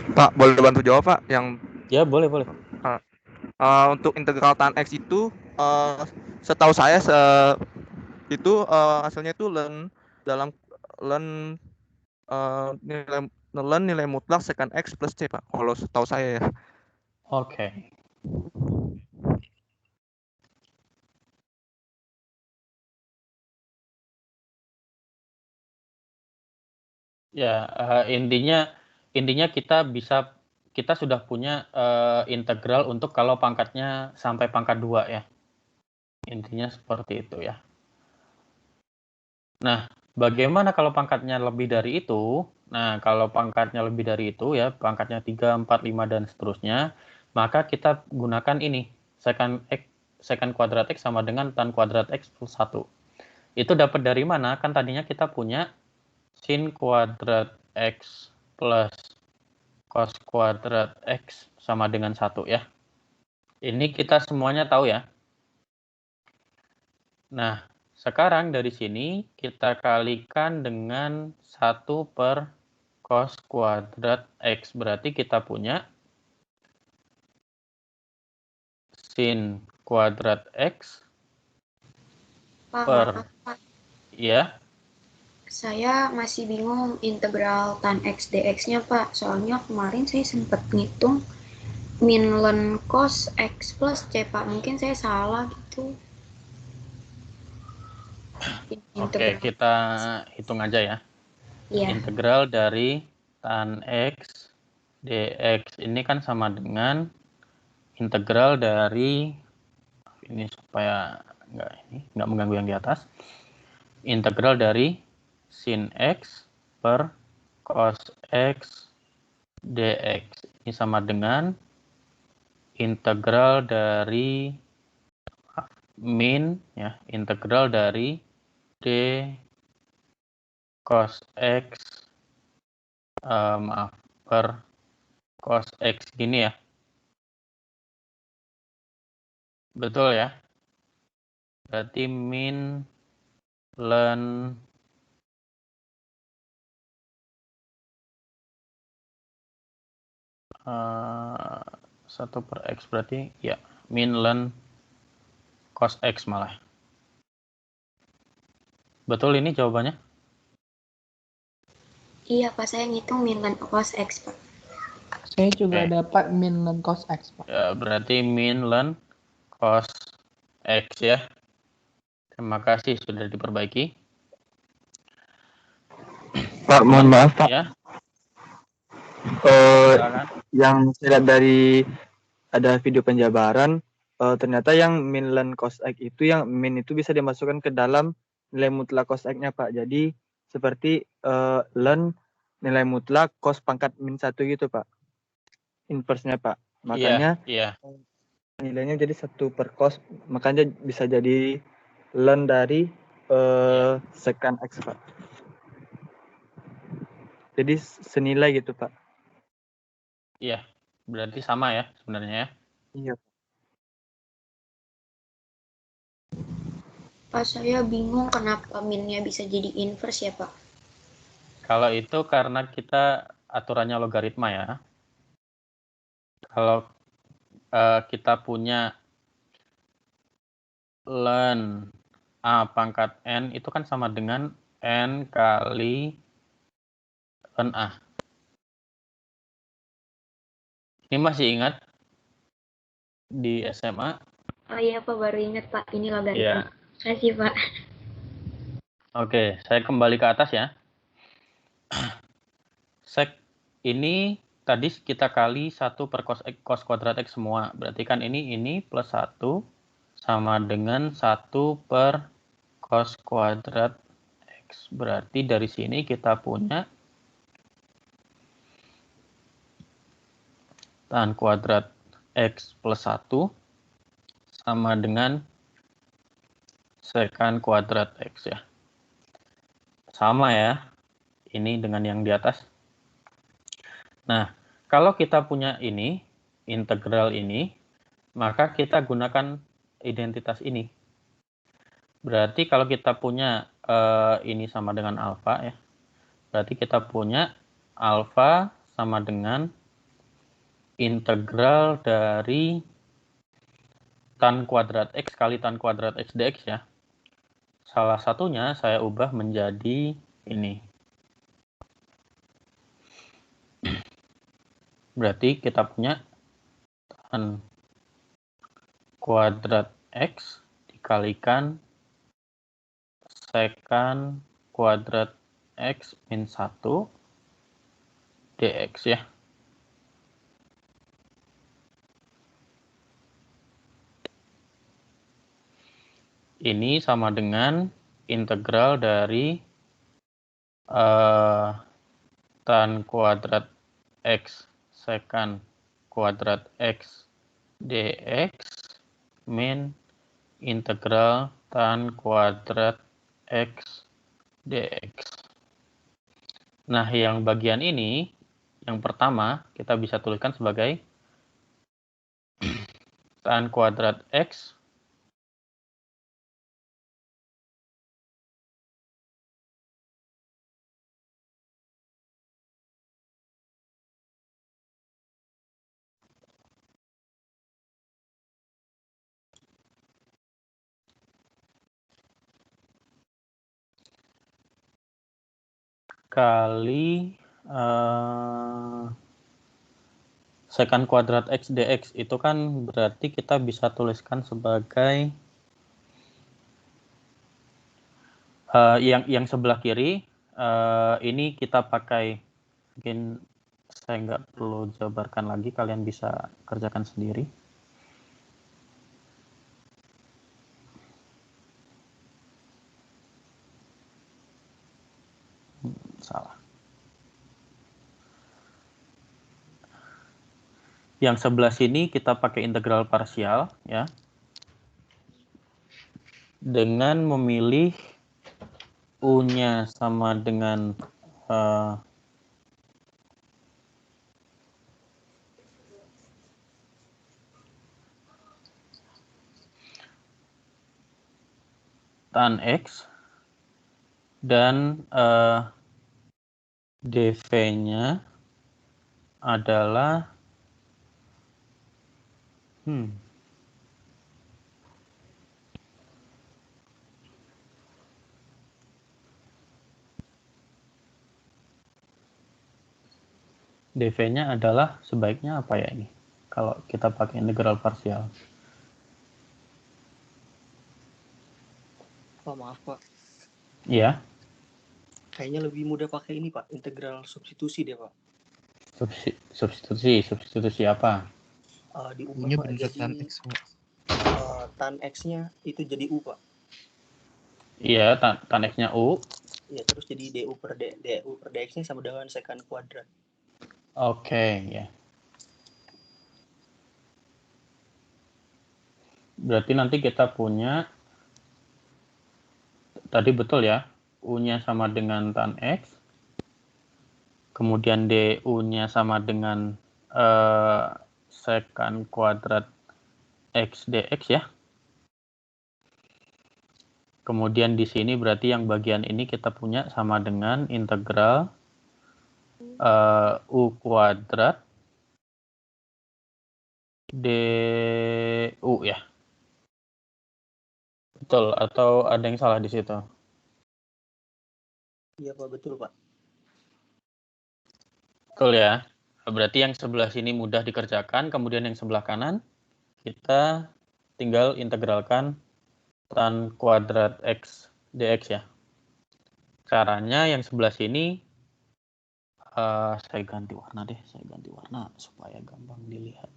Pak, boleh bantu jawab Pak? Yang Ya, boleh. untuk integral tan X itu setahu saya itu hasilnya itu nilai mutlak sekan X plus C Pak. Kalau setahu saya ya. Oke. Ya, intinya kita sudah punya integral untuk kalau pangkatnya sampai pangkat 2 ya. Intinya seperti itu ya. Nah, bagaimana kalau pangkatnya lebih dari itu? Nah, kalau pangkatnya lebih dari itu ya, pangkatnya 3, 4, 5 dan seterusnya, maka kita gunakan ini, sekan kuadrat X sama dengan tan kuadrat X plus 1. Itu dapat dari mana? Kan tadinya kita punya sin kuadrat X plus cos kuadrat X sama dengan 1 ya. Ini kita semuanya tahu ya. Nah, sekarang dari sini kita kalikan dengan 1 per cos kuadrat X. Berarti kita punya sin kuadrat X per... Ya. Saya masih bingung integral tan X dx-nya Pak. Soalnya kemarin saya sempat ngitung min ln cos X plus C Pak. Mungkin saya salah gitu. Oke, kita hitung aja ya. Iya. Integral dari tan X dx ini kan sama dengan integral dari, ini supaya nggak mengganggu yang di atas, integral dari sin X per cos X dx. Ini sama dengan integral dari integral dari d cos X per cos X gini ya. Betul ya? Berarti min ln 1 per X berarti ya min ln cos X malah. Betul ini jawabannya? Iya Pak, saya ngitung min ln cos X Pak. Saya juga dapat min ln cos X Pak. Ya, berarti min ln cos X ya. Terima kasih sudah diperbaiki. Pak, mohon maaf Pak. Ya. Yang saya lihat dari ada video penjabaran, ternyata yang min ln cos X itu yang min itu bisa dimasukkan ke dalam nilai mutlak cos X-nya Pak. Jadi seperti ln nilai mutlak cos pangkat min 1 gitu, Pak. Inverse-nya, Pak. Makanya Iya. nilainya jadi 1 per cos, makanya bisa jadi ln dari secant X, Pak. Jadi senilai gitu, Pak. Iya. Berarti sama ya sebenarnya ya. Iya. Pak, saya bingung kenapa minnya bisa jadi inverse ya, Pak? Kalau itu karena kita aturannya logaritma ya. Kalau kita punya ln A pangkat N itu kan sama dengan N kali ln A. Ini masih ingat di SMA? Oh iya, Pak, baru ingat, Pak. Ini logaritma. Iya. Kasih, Pak. Oke, saya kembali ke atas ya. Sek ini tadi kita kali 1 per cos kuadrat X semua. Berarti kan ini plus 1 sama dengan 1 per cos kuadrat X. Berarti dari sini kita punya tan kuadrat X plus 1 sama dengan secant kuadrat X ya. Sama ya, ini dengan yang di atas. Nah, kalau kita punya ini, integral ini, maka kita gunakan identitas ini. Berarti kalau kita punya ini sama dengan alfa ya, berarti kita punya alfa sama dengan integral dari tan kuadrat X kali tan kuadrat X dx ya. Salah satunya saya ubah menjadi ini. Berarti kita punya tan kuadrat X dikalikan secant kuadrat X min 1 dx ya. Ini sama dengan integral dari tan kuadrat X secant kuadrat X dx min integral tan kuadrat X dx. Nah, yang bagian ini, yang pertama, kita bisa tuliskan sebagai tan kuadrat X kali secant kuadrat X dx. Itu kan berarti kita bisa tuliskan sebagai yang sebelah kiri. Ini kita pakai, mungkin saya nggak perlu jabarkan lagi, kalian bisa kerjakan sendiri. Salah. Yang sebelah sini kita pakai integral parsial ya. Dengan memilih U-nya sama dengan tan X dan dv-nya adalah dv-nya adalah sebaiknya apa ya ini? Kalau kita pakai integral parsial. Pak, maaf Pak. Iya. Kayaknya lebih mudah pakai ini Pak, integral substitusi deh Pak. Substitusi apa? Diubah Pak bener jadi tan X, Pak. tan X-nya itu jadi U Pak. Iya, tan X-nya U. Ya, terus jadi DU per DX-nya sama dengan secant kuadrat. Oke, ya. Berarti nanti kita punya, tadi betul ya, U-nya sama dengan tan X, kemudian DU-nya sama dengan secant kuadrat X dx ya. Kemudian di sini berarti yang bagian ini kita punya sama dengan integral U kuadrat DU ya. Betul, atau ada yang salah di situ? Iya Pak, betul Pak. Betul ya. Berarti yang sebelah sini mudah dikerjakan, kemudian yang sebelah kanan kita tinggal integralkan tan kuadrat X dx ya. Caranya yang sebelah sini saya ganti warna deh, supaya gampang dilihat.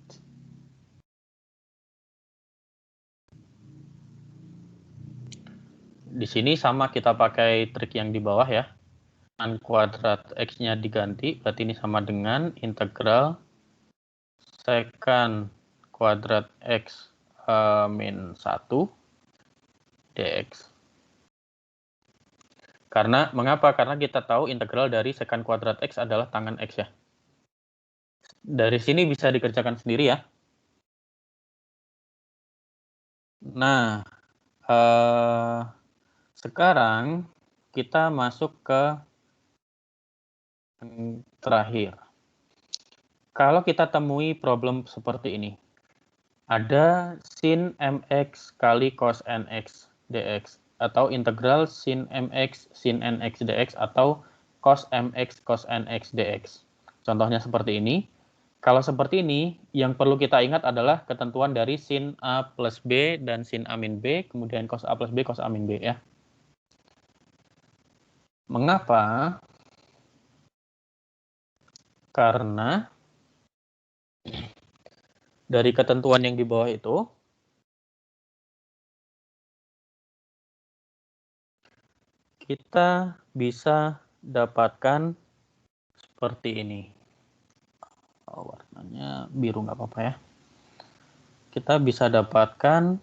Di sini sama kita pakai trik yang di bawah ya. Tan kuadrat X-nya diganti, berarti ini sama dengan integral secant kuadrat X min 1 dx. Mengapa? Karena kita tahu integral dari secant kuadrat X adalah tangen X ya. Dari sini bisa dikerjakan sendiri ya. Nah, sekarang kita masuk ke yang terakhir. Kalau kita temui problem seperti ini, ada sin mx kali cos nx dx, atau integral sin mx sin nx dx, atau cos mx cos nx dx. Contohnya seperti ini. Kalau seperti ini, yang perlu kita ingat adalah ketentuan dari sin A plus B dan sin A min B, kemudian cos A plus B, cos A min B ya. Mengapa? Karena dari ketentuan yang di bawah itu, kita bisa dapatkan seperti ini. Warnanya biru nggak apa-apa ya. Kita bisa dapatkan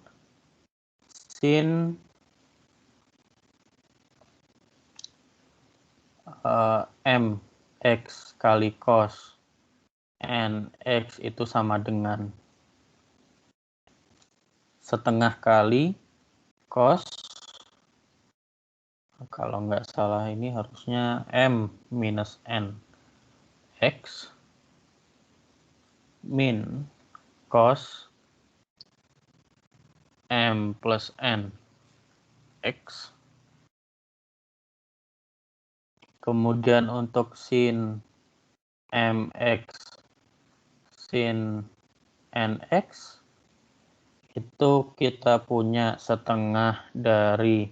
sin mx kali cos nx itu sama dengan setengah kali cos, kalau nggak salah ini harusnya m minus n x min cos m plus n x. Kemudian untuk sin mx sin nx itu kita punya setengah dari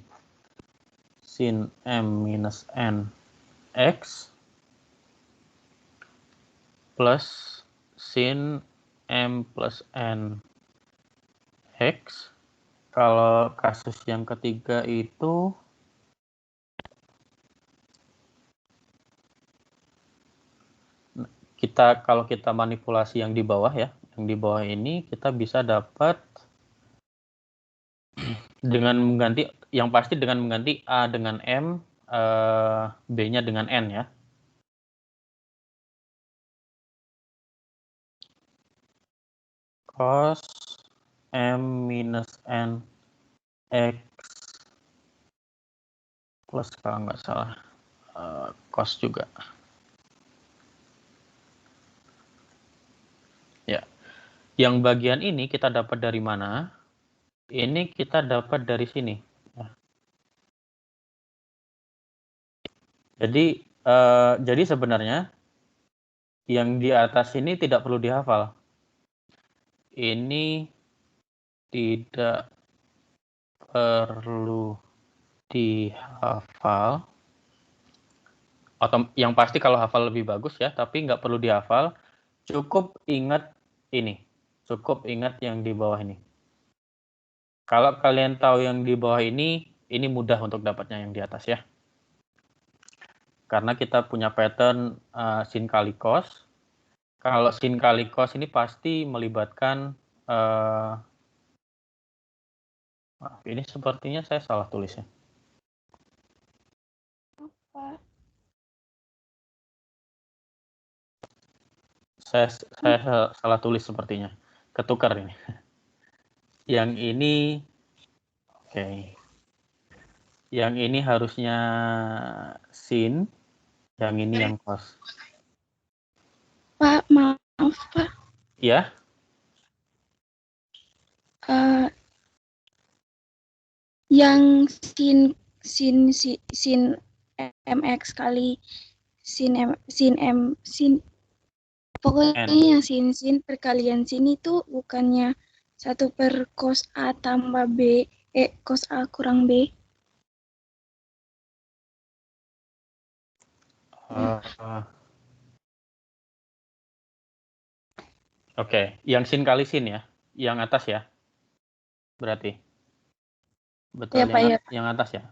sin m minus n x plus sin m plus n x. Kalau kasus yang ketiga itu kalau kita manipulasi yang di bawah ya, yang di bawah ini kita bisa dapat dengan mengganti, yang pasti dengan mengganti A dengan M, B-nya dengan N ya. Cos M minus N X plus, kalau nggak salah cos juga. Ya, yang bagian ini kita dapat dari mana? Ini kita dapat dari sini. Ya. Jadi sebenarnya yang di atas ini tidak perlu dihafal. Ini tidak perlu dihafal. Atau yang pasti kalau hafal lebih bagus ya, tapi nggak perlu dihafal. Cukup ingat ini. Cukup ingat yang di bawah ini. Kalau kalian tahu yang di bawah ini mudah untuk dapatnya yang di atas ya. Karena kita punya pattern sin kali cos. Kalau sin kali cos ini pasti melibatkan ini sepertinya saya salah tulisnya. Saya salah tulis sepertinya. Ketukar ini. Yang ini oke. Yang ini harusnya sin, yang ini yang cos. Pak, maaf Pak. Ya? Yang sin mx kali sin pokoknya yang sin perkalian sin itu bukannya 1 per cos A tambah B cos A kurang B. Oke, yang sin kali sin ya, yang atas ya, berarti. Betul, Ya, Pak, ya. Yang atas ya.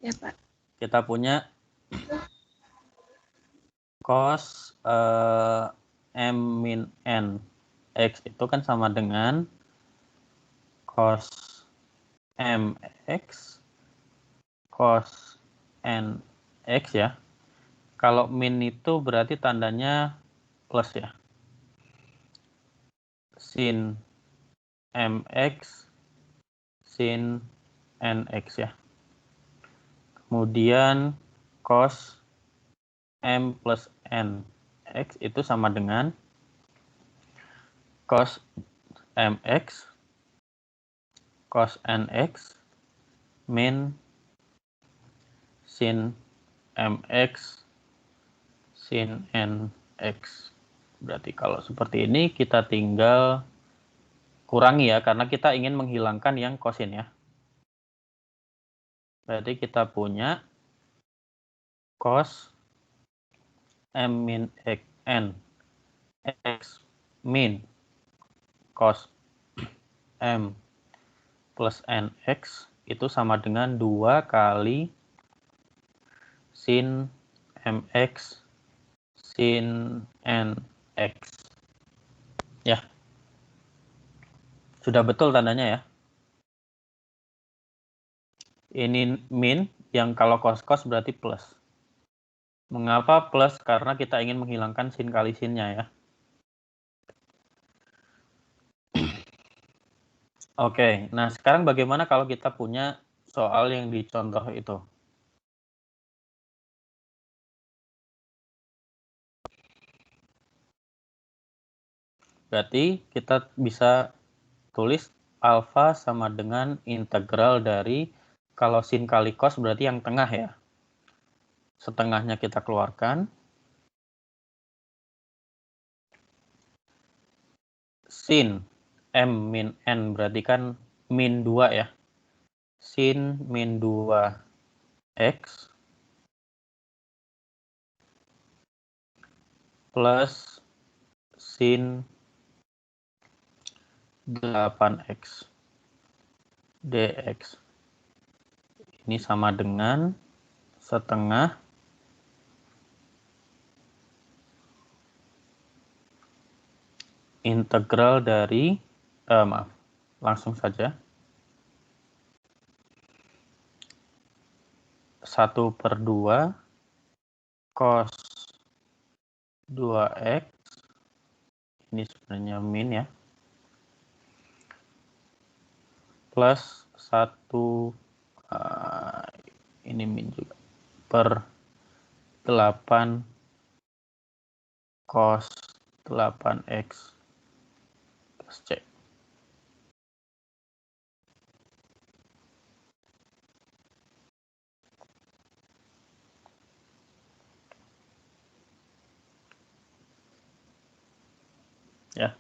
Ya Pak. Kita punya cos M min N X itu kan sama dengan cos MX cos NX ya. Kalau min itu berarti tandanya plus ya. Sin MX sin NX ya. Kemudian cos M plus N X itu sama dengan cos MX cos NX min sin MX sin NX. Berarti kalau seperti ini kita tinggal kurangi ya, karena kita ingin menghilangkan yang kosin ya. Berarti kita punya cos M min X N X min cos M plus NX itu sama dengan 2 kali sin MX sin NX. Ya. Sudah betul tandanya ya. Ini min, yang kalau cos-cos berarti plus. Mengapa plus? Karena kita ingin menghilangkan sin kali sinnya ya. Oke, nah sekarang bagaimana kalau kita punya soal yang di contoh itu? Berarti kita bisa tulis alfa sama dengan integral dari, kalau sin kali cos berarti yang tengah ya. Setengahnya kita keluarkan. Sin M min N berarti kan min 2 ya. Sin min 2 X plus sin 8X dx. Ini sama dengan setengah integral dari, langsung saja. 1/2 cos 2x, ini sebenarnya min ya, plus 1, ini min juga, per 8 cos 8x plus c. Ya.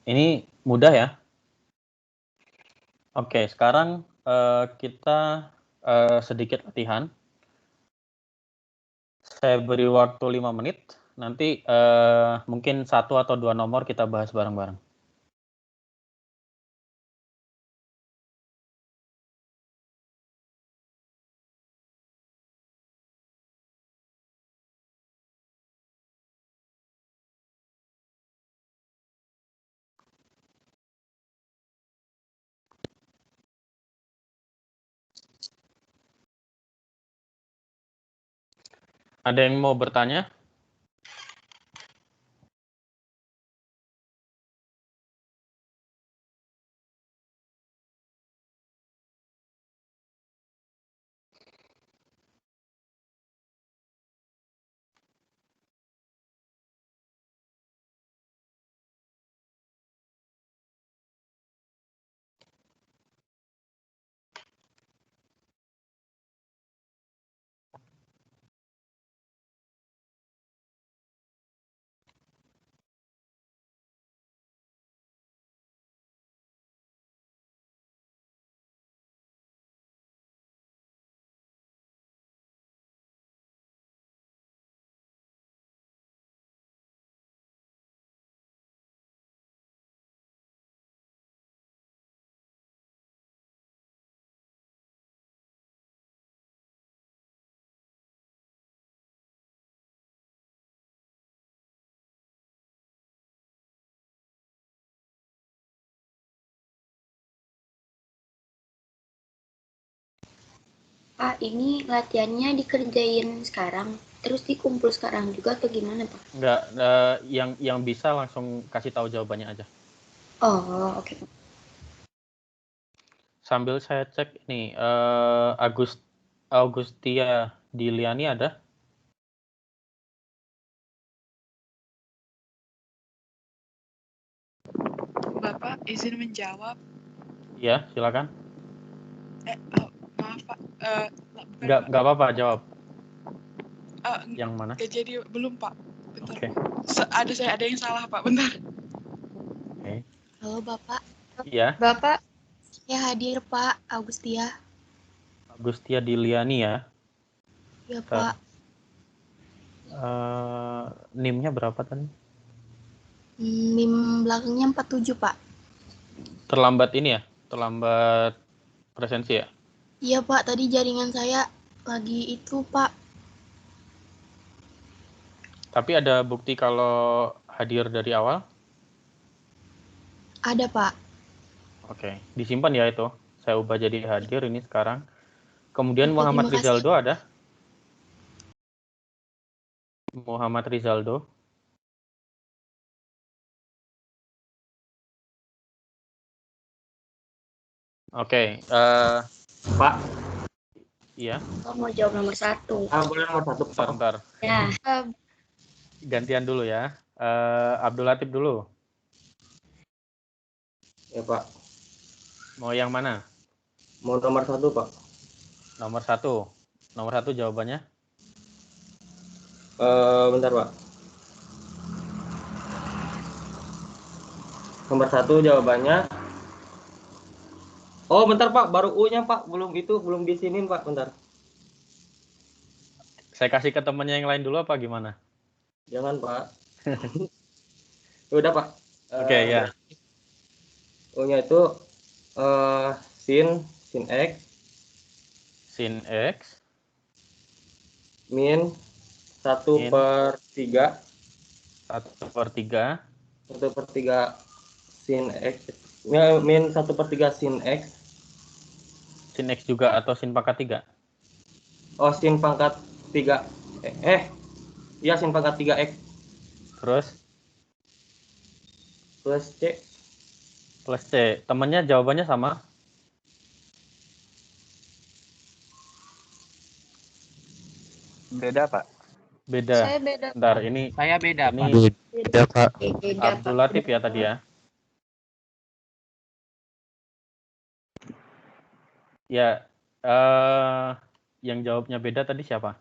Ini mudah ya. Oke, sekarang kita sedikit latihan. Saya beri waktu 5 menit. Nanti mungkin 1 atau 2 nomor kita bahas bareng-bareng. Ada yang mau bertanya? Pak, ini latihannya dikerjain sekarang, terus dikumpul sekarang juga atau gimana, Pak? Enggak, yang bisa langsung kasih tahu jawabannya aja. Oh, oke. Sambil saya cek ini, Augustia Diliani ada? Bapak izin menjawab. Iya, silakan. Maaf Pak. Enggak apa-apa, jawab. Yang mana? Jadi belum Pak. Bentar. Oke. Ada yang salah Pak. Bentar. Oke. Halo Bapak. Iya. Bapak. Ya hadir Pak Augustia. Augustia Diliani ya. Ya Pak. NIM-nya berapa tadi? NIM belakangnya 47 Pak. Terlambat ini ya? Terlambat presensi ya? Iya Pak, tadi jaringan saya lagi itu Pak. Tapi ada bukti kalau hadir dari awal? Ada Pak. Oke, disimpan ya itu. Saya ubah jadi hadir ini sekarang. Kemudian Oke, Muhammad terima kasih. Rizaldo ada? Muhammad Rizaldo. Oke, Pak. Iya. Saya mau jawab nomor 1. Boleh nomor 1, Pak. Bentar. Ya. Gantian dulu ya. Abdul Latif dulu. Ya Pak. Mau yang mana? Mau nomor 1 Pak. Nomor 1. Nomor 1 jawabannya? Bentar Pak. Nomor 1 jawabannya. Oh bentar Pak, baru U-nya Pak, belum di sini Pak, bentar. Saya kasih ke temannya yang lain dulu apa gimana? Jangan Pak. Udah Pak. Oke, ya. U-nya itu sin X. Sin X. Min 1/3. 1/3. 1/3 sin X. Min 1/3 sin X. Sin X juga atau sin pangkat 3? Oh, sin pangkat 3. Iya sin pangkat 3X. Terus? Plus C. Plus C. Temannya jawabannya sama? Beda, Pak. Beda. Saya beda. Bentar, ini Saya beda, ini Pak. Beda, Pak. Beda, Abdul Pak. Latif ya tadi ya. Ya, yang jawabnya beda tadi siapa?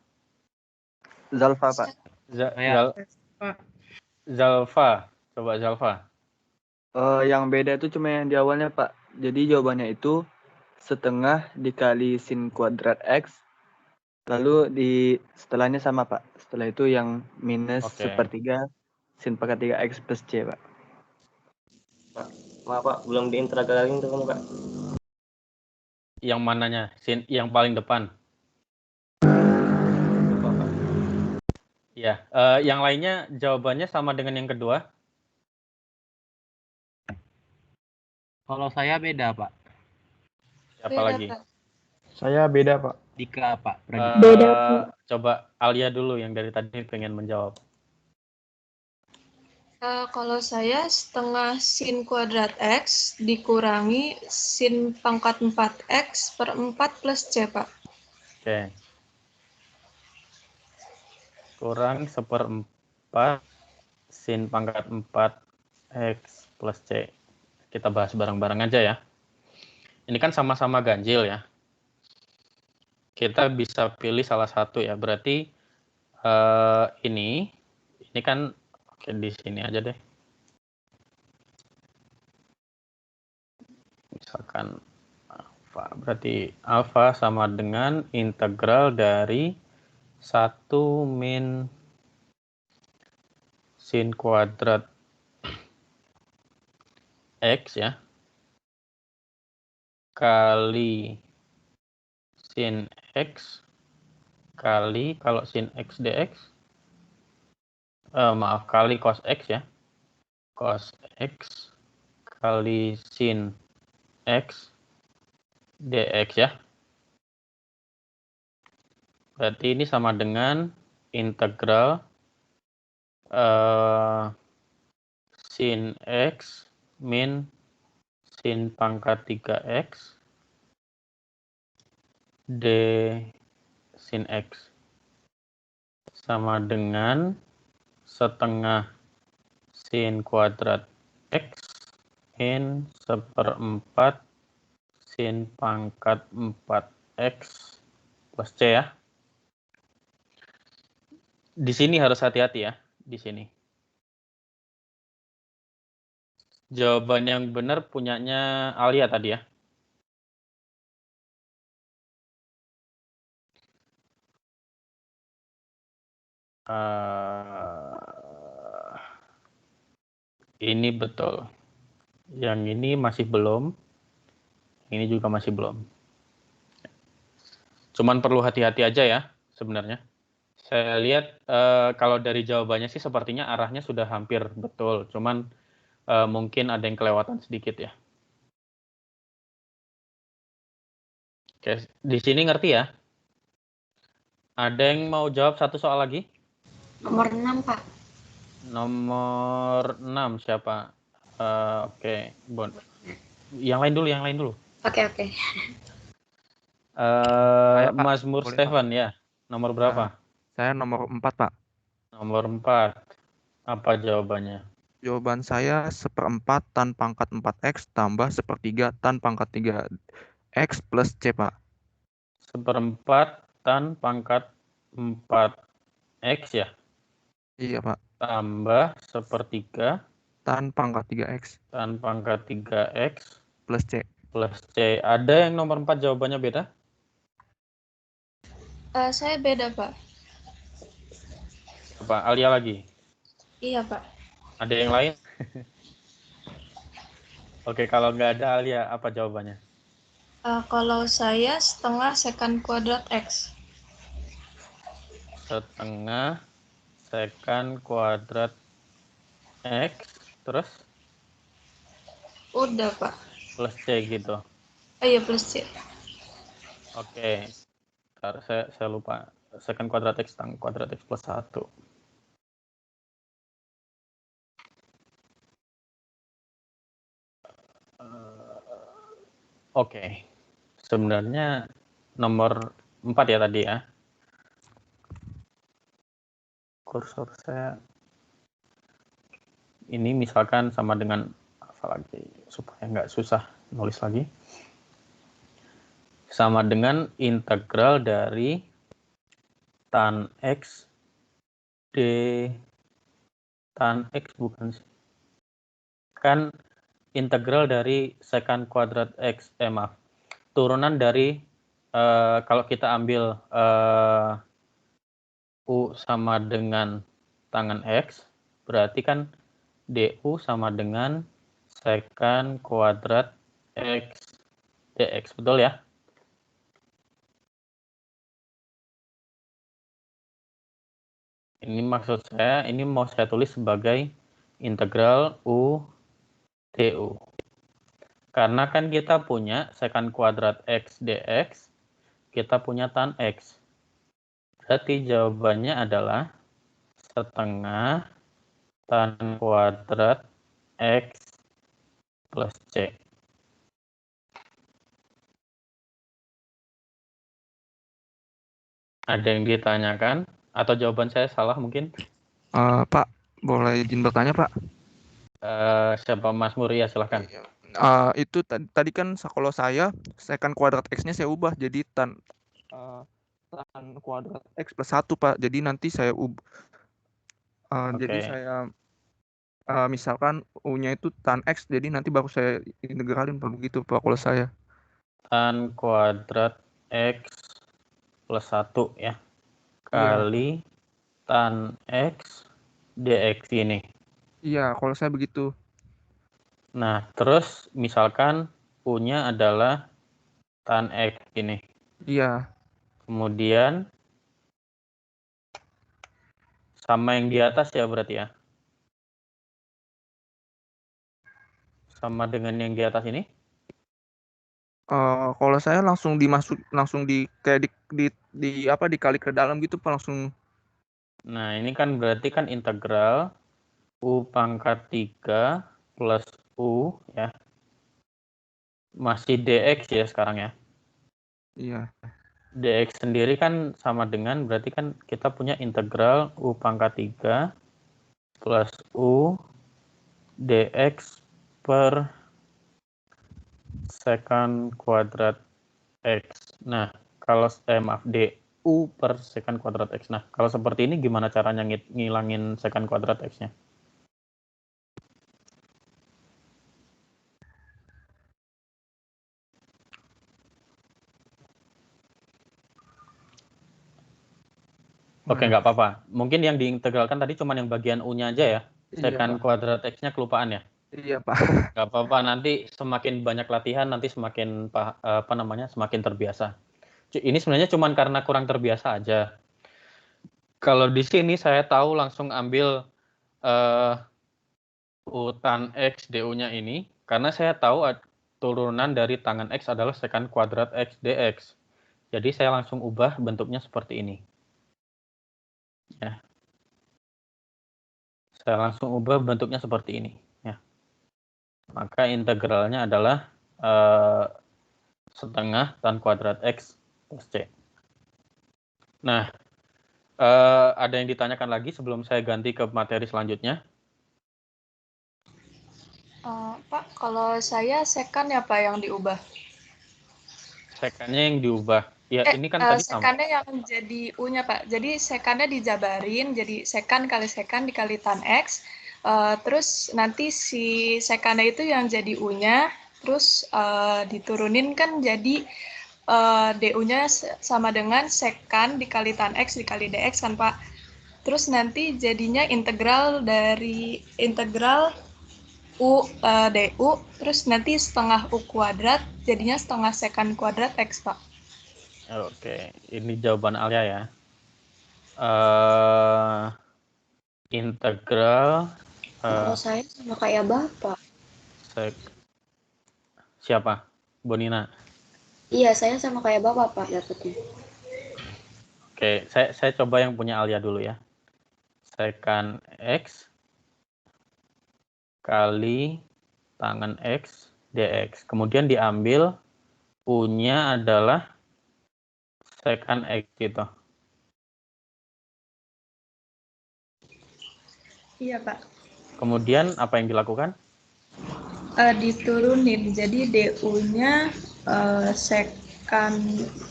Zalfa, Pak. Zalfa. Coba Zalfa. Yang beda itu cuma yang di awalnya, Pak. Jadi jawabannya itu setengah dikali sin kuadrat X. Lalu di setelahnya sama, Pak. Setelah itu yang minus 1/3 sin pangkat 3X plus C, Pak. Pak, maaf Pak, belum diintegralin tuh kamu, Kak. Yang mananya? Sin yang paling depan. Ya, yang lainnya jawabannya sama dengan yang kedua. Kalau saya beda, Pak. Siapa lagi? Pak. Saya beda, Pak. Dika apa? Beda, Pak. Coba Alia dulu yang dari tadi pengen menjawab. Kalau saya setengah sin kuadrat X dikurangi sin pangkat 4X per 4 plus C, Pak. Oke. Kurang 1/4 sin pangkat 4X plus C. Kita bahas bareng-bareng aja ya. Ini kan sama-sama ganjil ya. Kita bisa pilih salah satu ya. Berarti ini kan oke, di sini aja deh. Misalkan alfa, berarti alfa sama dengan integral dari 1 min sin kuadrat X ya, kali sin X, kali kalau sin X dx, kali cos X ya, cos X kali sin X dx ya. Berarti ini sama dengan integral sin X min sin pangkat 3X d sin X sama dengan setengah sin kuadrat X min 1/4 sin pangkat 4X plus C ya. Di sini harus hati-hati ya, di sini. Jawaban yang benar punyanya Alia tadi ya. Ini betul. Yang ini masih belum. Ini juga masih belum. Cuman perlu hati-hati aja ya sebenarnya. Saya lihat kalau dari jawabannya sih sepertinya arahnya sudah hampir betul. Cuman mungkin ada yang kelewatan sedikit ya. Oke, di sini ngerti ya? Ada yang mau jawab satu soal lagi? Nomor 6, Pak. Nomor 6 siapa? Oke, Bon. Yang lain dulu. Oke. Mas Mur Boleh, Stefan ya. Nomor berapa? Saya nomor 4, Pak. Nomor 4. Apa jawabannya? Jawaban saya 1/4 tan pangkat 4X tambah 1/3 tan pangkat 3X plus C, Pak. 1/4 tan pangkat 4X ya? Iya, Pak. Tambah 1/3 Tan pangkat 3X tan pangkat 3X plus C. plus C. Ada yang nomor 4 jawabannya beda? Saya beda, Pak. Apa? Alia lagi? Iya, Pak. Ada yang lain? Oke, kalau nggak ada Alia, apa jawabannya? Kalau saya setengah secant kuadrat X. Setengah secant kuadrat X, terus? Udah, Pak. Plus C gitu. Iya, plus C. Oke. Bentar, saya lupa. Secant kuadrat X tan kuadrat X plus 1. Oke. Sebenarnya nomor 4 ya tadi ya. Kursor saya ini misalkan sama dengan apa lagi supaya nggak susah nulis lagi. Sama dengan integral dari tan X d tan X bukan sih. Kan integral dari secant kuadrat X, maaf. Turunan dari kalau kita ambil U sama dengan tangan X, berarti kan DU sama dengan secant kuadrat X dx, betul ya? Ini maksud saya, ini mau saya tulis sebagai integral U du. Karena kan kita punya secant kuadrat X dx kita punya tan X. Berarti jawabannya adalah setengah tan kuadrat X plus C. Ada yang ditanyakan? Atau jawaban saya salah mungkin? Pak, boleh izin bertanya, Pak? Siapa Mas Muria, silahkan. Itu tadi kan kalau saya secant kuadrat X-nya saya ubah jadi tan kuadrat X plus 1, Pak. Jadi nanti saya jadi saya misalkan U-nya itu tan X, jadi nanti baru saya integralin, Pak. Begitu, Pak, kalau saya. Tan kuadrat X plus 1 ya. Kali tan X dx ini. Iya, kalau saya begitu. Nah, terus misalkan U-nya adalah tan X ini. Iya. Kemudian sama yang di atas ya berarti ya. Sama dengan yang di atas ini? Kalau saya langsung kayak dikali ke dalam gitu, Pak, langsung. Nah, ini kan berarti kan integral U pangkat 3 plus U ya. Masih dx ya sekarang ya. Iya. Dx sendiri kan sama dengan berarti kan kita punya integral U pangkat 3 plus U dx per secant kuadrat X. Nah, kalau du per secant kuadrat X. Nah, kalau seperti ini gimana caranya ngilangin secant kuadrat X-nya? Oke, nggak apa-apa. Mungkin yang diintegralkan tadi cuma yang bagian U-nya aja ya. Secant kuadrat X-nya kelupaan ya. Iya, Pak. Nggak apa-apa, nanti semakin banyak latihan, nanti semakin semakin terbiasa. Ini sebenarnya cuma karena kurang terbiasa aja. Kalau di sini saya tahu langsung ambil U tan X du-nya ini, karena saya tahu turunan dari tangan X adalah secant kuadrat X dx. Jadi saya langsung ubah bentuknya seperti ini. Ya. Saya langsung ubah bentuknya seperti ini. Ya. Maka integralnya adalah setengah tan kuadrat X plus C. Nah, ada yang ditanyakan lagi sebelum saya ganti ke materi selanjutnya? Pak, kalau saya secant ya Pak yang diubah. Secantnya yang diubah. Ya, ini kan tadi sama. Secantnya yang jadi U-nya Pak. Jadi secantnya dijabarin, jadi secant kali secant dikali tan X. Terus nanti si secantnya itu yang jadi U-nya, terus diturunin kan jadi du-nya sama dengan secant dikali tan X dikali dx kan Pak. Terus nanti jadinya integral dari integral U du, terus nanti setengah U kuadrat, jadinya setengah secant kuadrat X, Pak. Oke, ini jawaban Alia ya. Integral. Kalau saya sama kayak Bapak. Siapa? Bonina? Iya, saya sama kayak Bapak, Pak, dapetnya. Oke, saya coba yang punya Alia dulu ya. Secant X kali tangan X dx. Kemudian diambil U-nya adalah secant X gitu. Iya, Pak. Kemudian apa yang dilakukan? Diturunin, jadi du-nya secant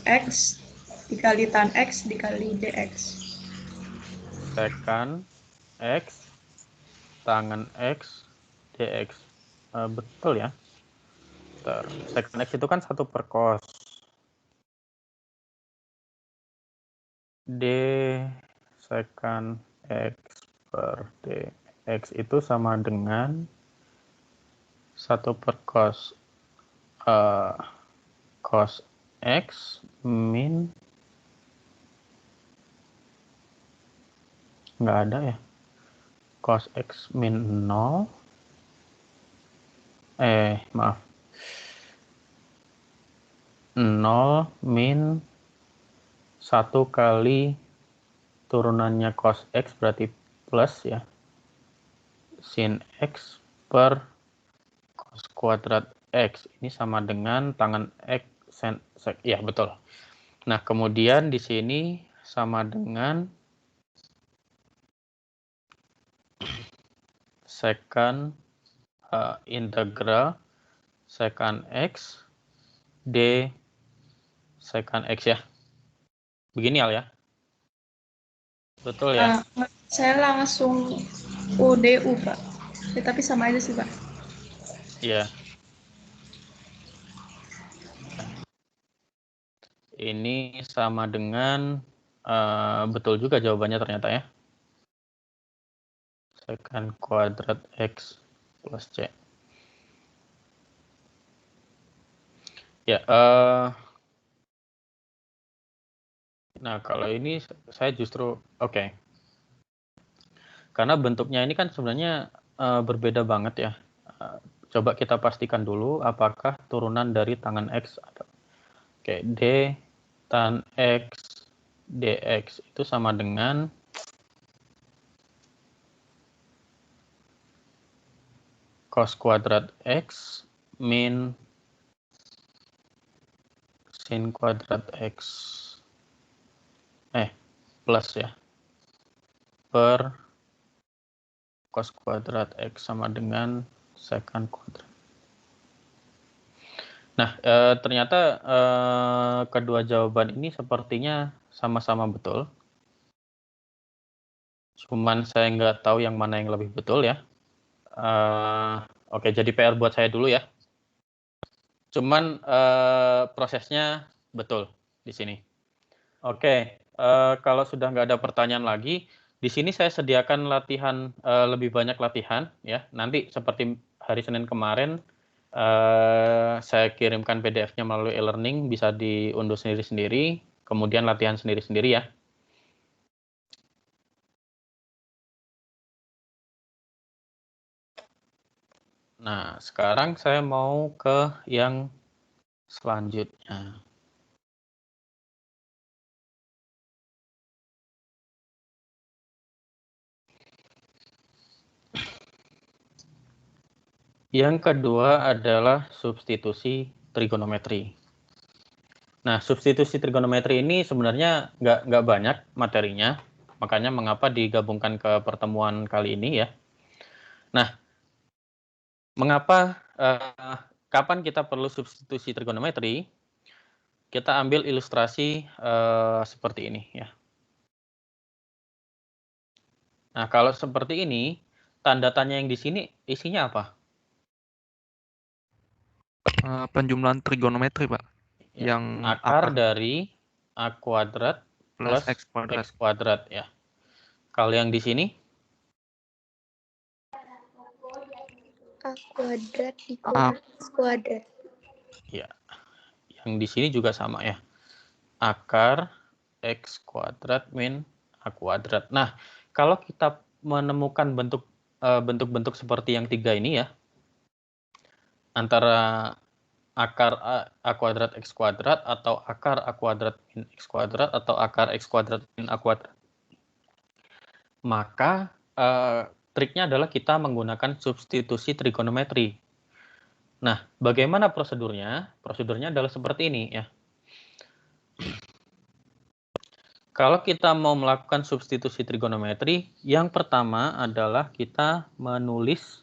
X dikali tan X dikali dx. Secant X tangan X dx. Betul ya. Secant X itu kan 1 per cos. D secant X per dx itu sama dengan 1 per cos cos X min nggak ada ya, cos X min 0 maaf 0 min 1 kali turunannya cos X berarti plus ya. Sin X per cos kuadrat X. Ini sama dengan tangan X sen sek. Ya, betul. Nah, kemudian di sini sama dengan secant integral secant X D secant X ya. Begini Al ya. Betul ya? Saya langsung UDU, Pak. Ya, tapi sama aja sih, Pak. Iya. Ini sama dengan betul juga jawabannya ternyata ya. Secant kuadrat X plus C. Ya, nah kalau ini saya justru oke. Karena bentuknya ini kan sebenarnya berbeda banget ya. Coba kita pastikan dulu apakah turunan dari tangan X atau oke, D tan X dx itu sama dengan cos kuadrat X min sin kuadrat X plus ya per cos kuadrat X sama dengan secant kuadrat. Nah, ternyata kedua jawaban ini sepertinya sama-sama betul. Cuman saya nggak tahu yang mana yang lebih betul ya. Oke, jadi PR buat saya dulu ya. Cuman prosesnya betul di sini. Oke, kalau sudah nggak ada pertanyaan lagi, di sini saya sediakan latihan lebih banyak latihan ya. Nanti seperti hari Senin kemarin saya kirimkan PDF-nya melalui e-learning, bisa diunduh sendiri-sendiri, kemudian latihan sendiri-sendiri ya. Nah, sekarang saya mau ke yang selanjutnya. Yang kedua adalah substitusi trigonometri. Nah, substitusi trigonometri ini sebenarnya nggak banyak materinya, makanya mengapa digabungkan ke pertemuan kali ini ya. Nah, mengapa, kapan kita perlu substitusi trigonometri? Kita ambil ilustrasi seperti ini ya. Nah, kalau seperti ini, tanda tanya yang di sini isinya apa? Penjumlahan trigonometri, Pak. Ya, Yang akar dari A kuadrat plus X kuadrat ya. Kalau yang di sini? A kuadrat dikurangi X kuadrat. Ya, yang di sini juga sama ya. Akar X kuadrat min A kuadrat. Nah, kalau kita menemukan bentuk-bentuk seperti yang tiga ini ya, antara akar A kuadrat X kuadrat atau akar A kuadrat min X kuadrat atau akar X kuadrat min A kuadrat, maka triknya adalah kita menggunakan substitusi trigonometri. Nah, bagaimana prosedurnya? Prosedurnya adalah seperti ini ya. Kalau kita mau melakukan substitusi trigonometri, yang pertama adalah kita menulis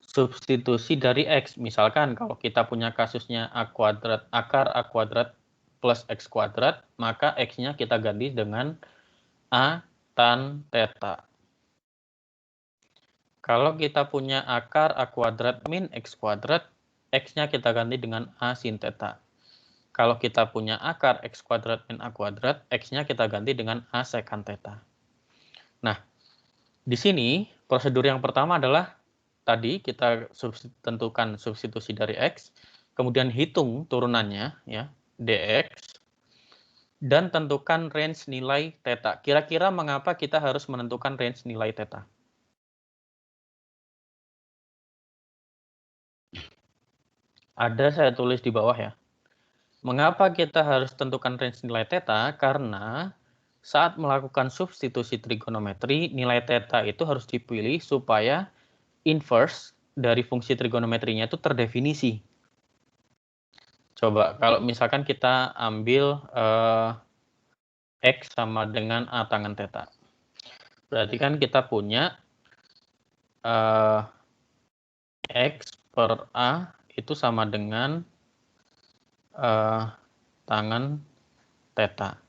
substitusi dari X. Misalkan kalau kita punya kasusnya A kuadrat, akar A kuadrat plus X kuadrat, maka X-nya kita ganti dengan A tan theta. Kalau kita punya akar A kuadrat min X kuadrat, X-nya kita ganti dengan A sin theta. Kalau kita punya akar X kuadrat min A kuadrat, X-nya kita ganti dengan A secant theta. Nah, di sini prosedur yang pertama adalah tadi kita tentukan substitusi dari X, kemudian hitung turunannya, ya, dx, dan tentukan range nilai theta. Kira-kira mengapa kita harus menentukan range nilai theta? Ada saya tulis di bawah ya. Mengapa kita harus tentukan range nilai theta? Karena saat melakukan substitusi trigonometri, nilai theta itu harus dipilih supaya inverse dari fungsi trigonometrinya itu terdefinisi. Coba kalau misalkan kita ambil X sama dengan A tangen theta. Berarti kan kita punya X per A itu sama dengan tangen theta.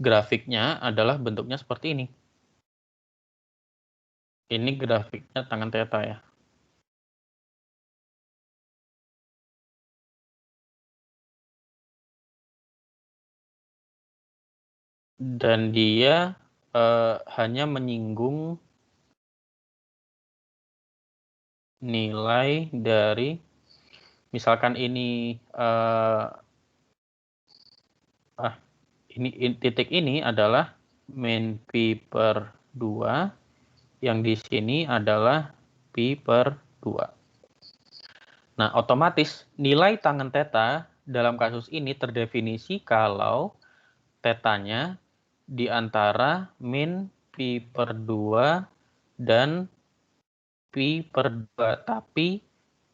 Grafiknya adalah bentuknya seperti ini. Ini grafiknya tangen theta ya. Dan dia hanya menyinggung nilai dari, misalkan ini titik ini adalah min pi per 2, yang di sini adalah pi per 2. Nah, otomatis nilai tangen theta dalam kasus ini terdefinisi kalau tetanya di antara min pi per 2 dan pi per 2, tapi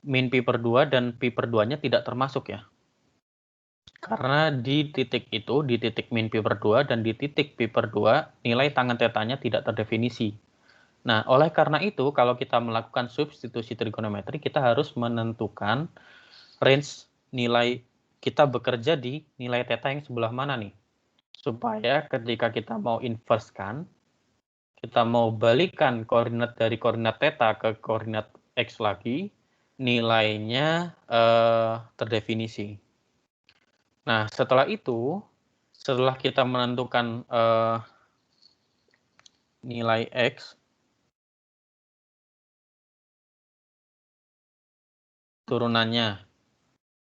min pi per 2 dan pi per 2-nya tidak termasuk ya. Karena di titik itu, di titik min pi per 2 dan di titik pi per 2, nilai tangen tetanya tidak terdefinisi. Nah, oleh karena itu, kalau kita melakukan substitusi trigonometri, kita harus menentukan range nilai, kita bekerja di nilai theta yang sebelah mana nih. Supaya ketika kita mau inverse-kan, kita mau balikan koordinat dari koordinat theta ke koordinat X lagi, nilainya terdefinisi. Nah, setelah itu, setelah kita menentukan nilai X, turunannya,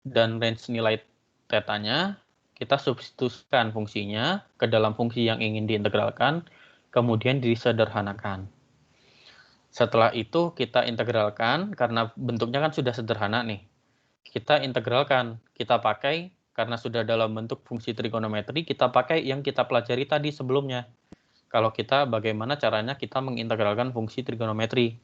dan range nilai tetanya, kita substitusikan fungsinya ke dalam fungsi yang ingin diintegralkan, kemudian disederhanakan. Setelah itu kita integralkan, karena bentuknya kan sudah sederhana nih. Kita integralkan, kita pakai, karena sudah dalam bentuk fungsi trigonometri, kita pakai yang kita pelajari tadi sebelumnya. Kalau kita, bagaimana caranya kita mengintegralkan fungsi trigonometri.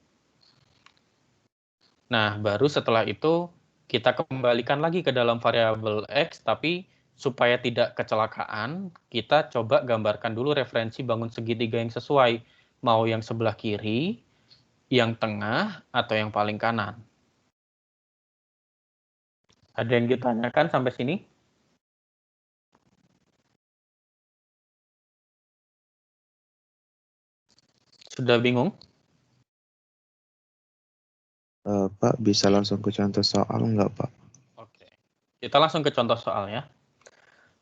Nah, baru setelah itu, kita kembalikan lagi ke dalam variabel X, tapi supaya tidak kecelakaan, kita coba gambarkan dulu referensi bangun segitiga yang sesuai. Mau yang sebelah kiri, yang tengah, atau yang paling kanan. Ada yang ditanyakan sampai sini? Sudah bingung? Pak, bisa langsung ke contoh soal nggak, Pak? Oke. Kita langsung ke contoh soal ya.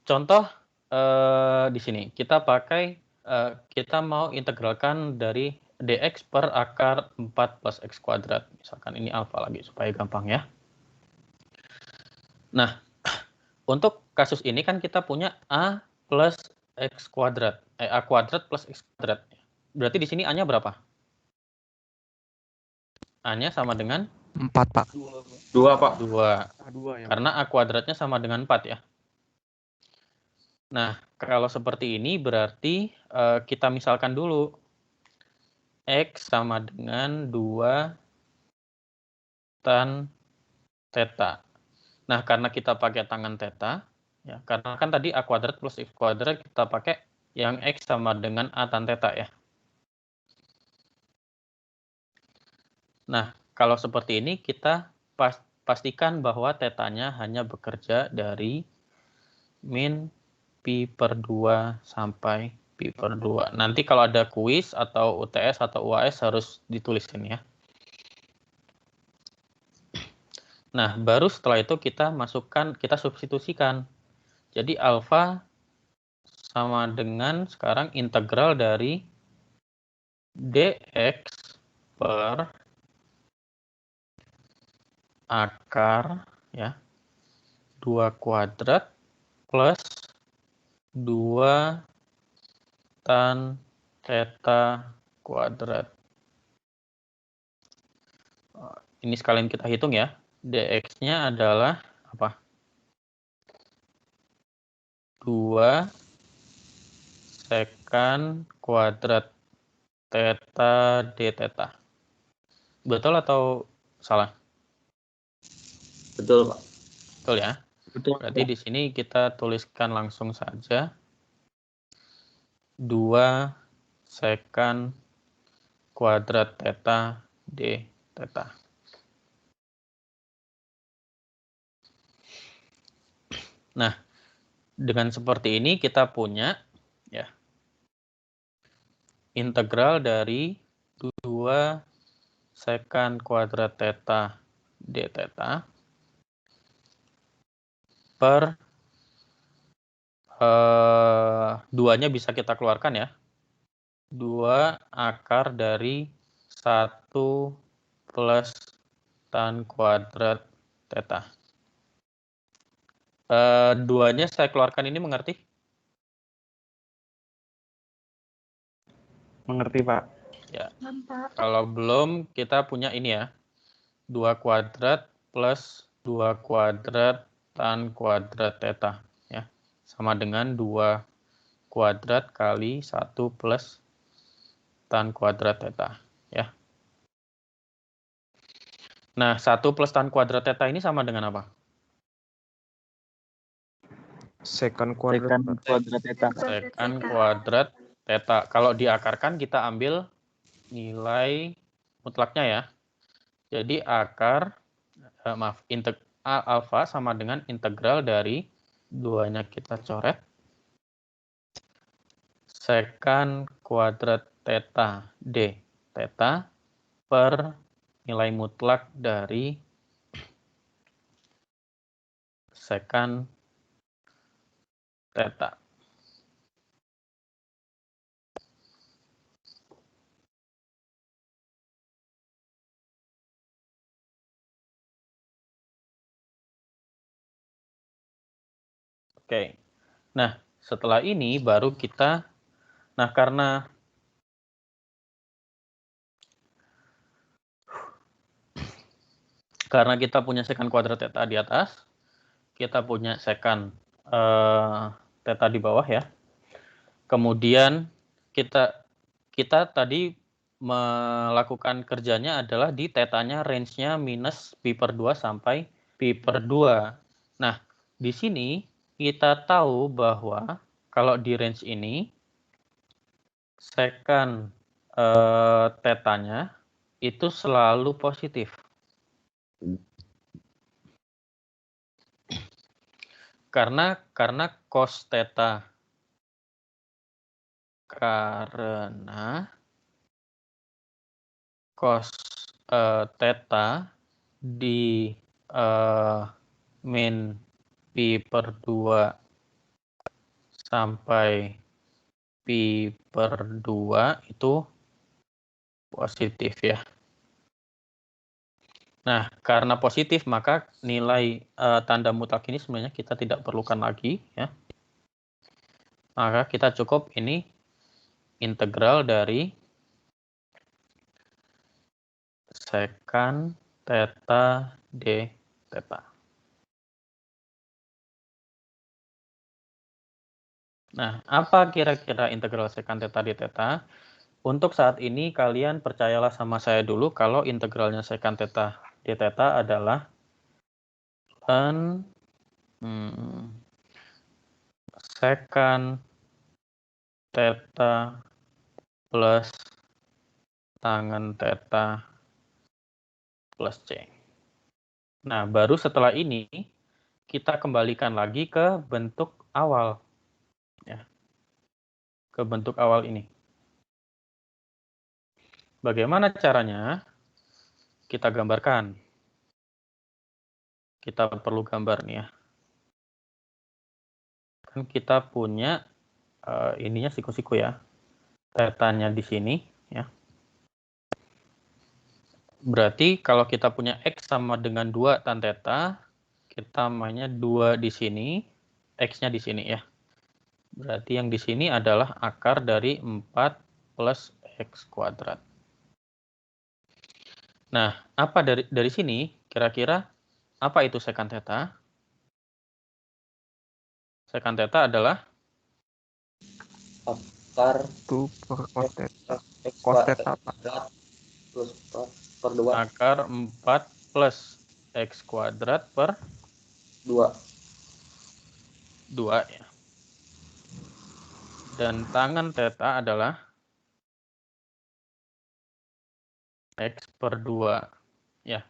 Contoh di sini kita pakai, kita mau integralkan dari dx per akar 4 plus x kuadrat. Misalkan ini alfa lagi supaya gampang ya. Nah, untuk kasus ini kan kita punya a plus x kuadrat, a kuadrat plus x kuadrat. Berarti di sini a-nya berapa? A-nya sama dengan 4, Pak. 2, Pak. 2. Ya, karena a kuadratnya sama dengan 4 ya. Nah, kalau seperti ini berarti kita misalkan dulu X sama dengan 2 tan theta. Nah, karena kita pakai tangen theta, ya, karena kan tadi a kuadrat plus x kuadrat kita pakai yang X sama dengan a tan theta ya. Nah, kalau seperti ini kita pastikan bahwa tetanya hanya bekerja dari min pi per 2 sampai pi per 2. Nanti kalau ada kuis atau UTS atau UAS harus dituliskan ya. Nah, baru setelah itu kita masukkan, kita substitusikan. Jadi alfa sama dengan sekarang integral dari dx per akar ya 2 kuadrat plus 2 tan theta kuadrat. Ini sekalian kita hitung ya. Dx-nya adalah apa? 2 sekan kuadrat theta d theta. Betul atau salah? Betul, Pak. Betul ya? Betul. Berarti di sini kita tuliskan langsung saja 2 sekan kuadrat theta d theta. Nah, dengan seperti ini kita punya ya integral dari 2 sekan kuadrat theta d theta per duanya bisa kita keluarkan ya. 2 akar dari 1 plus tan kuadrat theta. Duanya saya keluarkan ini mengerti? Mengerti, Pak. Ya. Kalau belum, kita punya ini ya. 2 kuadrat plus 2 kuadrat tan kuadrat theta. Ya. Sama dengan 2 kuadrat kali 1 plus tan kuadrat theta. Ya. Nah, 1 plus tan kuadrat theta ini sama dengan apa? Sekan kuadrat theta. Sekan kuadrat theta. Kalau diakarkan kita ambil nilai mutlaknya ya. Jadi akar, alfa sama dengan integral dari duanya kita coret. Sekan kuadrat theta d theta per nilai mutlak dari sekan theta. Oke. Nah, setelah ini baru kita, nah karena kita punya sekan kuadrat theta di atas, kita punya sekan theta di bawah ya. Kemudian kita tadi melakukan kerjanya adalah di tetanya range-nya minus pi per 2 sampai pi per 2. Nah, di sini kita tahu bahwa kalau di range ini sekan tetanya itu selalu positif. Karena cos theta theta di min pi per 2 sampai pi per 2 itu positif ya. Nah, karena positif maka nilai tanda mutlak ini sebenarnya kita tidak perlukan lagi ya. Maka kita cukup ini integral dari sekan theta d theta. Nah, apa kira-kira integral sekan theta d theta? Untuk saat ini kalian percayalah sama saya dulu kalau integralnya sekan theta d theta adalah sekan theta plus tangen theta plus C. Nah, baru setelah ini kita kembalikan lagi ke bentuk awal. Ya. Ke bentuk awal ini. Bagaimana caranya? Kita gambarkan. Kita perlu gambar nih ya. Kan kita punya ininya siku-siku ya. Tetanya di sini ya. Berarti kalau kita punya X sama dengan 2 tan theta, kita mainnya 2 di sini, X-nya di sini ya. Berarti yang di sini adalah akar dari 4 plus X kuadrat. Nah, apa dari sini? Kira-kira apa itu sekan theta? Sekan theta adalah akar 1 per cos theta. X Cos theta, Pak. kuadrat plus 4 per 2. Akar 4 plus X kuadrat per 2. 2 ya. Dan tangen theta adalah X per 2 ya.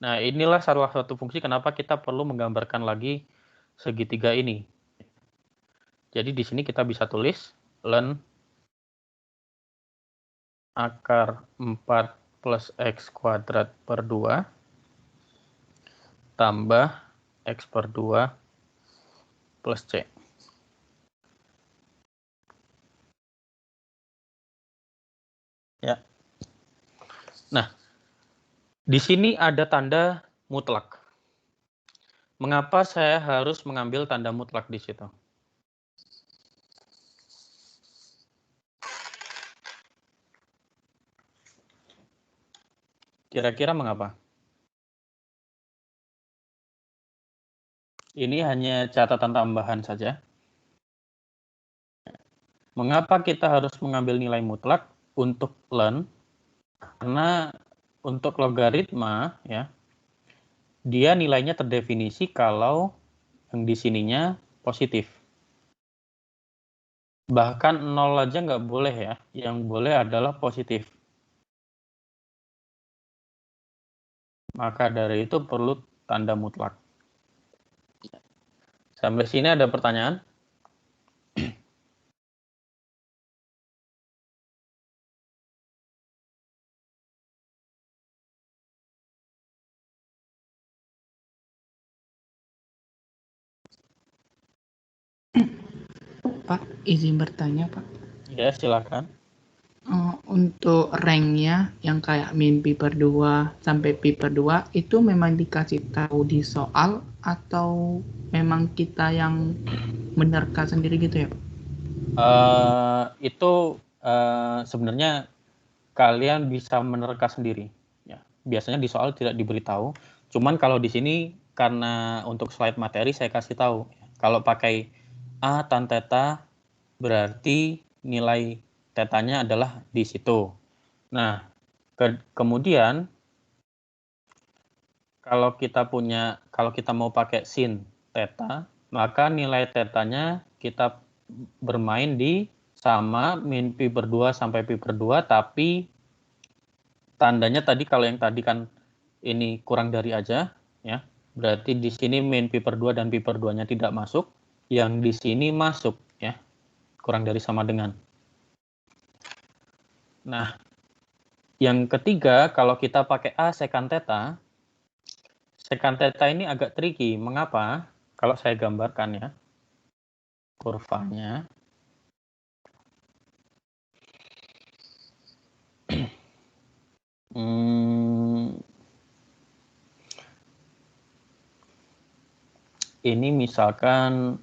Nah, inilah salah satu fungsi kenapa kita perlu menggambarkan lagi segitiga ini. Jadi di sini kita bisa tulis ln akar 4 plus X kuadrat per 2 tambah X per 2 plus C. Ya. Nah, di sini ada tanda mutlak. Mengapa saya harus mengambil tanda mutlak di situ? Kira-kira mengapa? Ini hanya catatan tambahan saja. Mengapa kita harus mengambil nilai mutlak untuk ln? Karena untuk logaritma ya, dia nilainya terdefinisi kalau yang di sininya positif. Bahkan 0 aja nggak boleh ya, yang boleh adalah positif. Maka dari itu perlu tanda mutlak. Sampai sini ada pertanyaan? Pak, izin bertanya, Pak. Ya, silakan. Untuk ranknya yang kayak min pi per 2 sampai pi per 2 itu memang dikasih tahu di soal atau memang kita yang menerka sendiri gitu ya, Pak? Itu sebenarnya kalian bisa menerka sendiri. Ya, biasanya di soal tidak diberitahu. Cuman kalau di sini karena untuk slide materi saya kasih tahu. Kalau pakai A tan theta berarti nilai tetanya adalah di situ. Nah, kemudian kalau kita mau pakai sin theta, maka nilai tetanya kita bermain di sama min pi per 2 sampai pi per 2, tapi tandanya tadi kalau yang tadi kan ini kurang dari aja ya. Berarti di sini min pi per 2 dan pi per 2-nya tidak masuk, yang di sini masuk ya. Kurang dari sama dengan. Nah, yang ketiga kalau kita pakai A sekan theta ini agak tricky. Mengapa? Kalau saya gambarkan ya kurvanya. Ini misalkan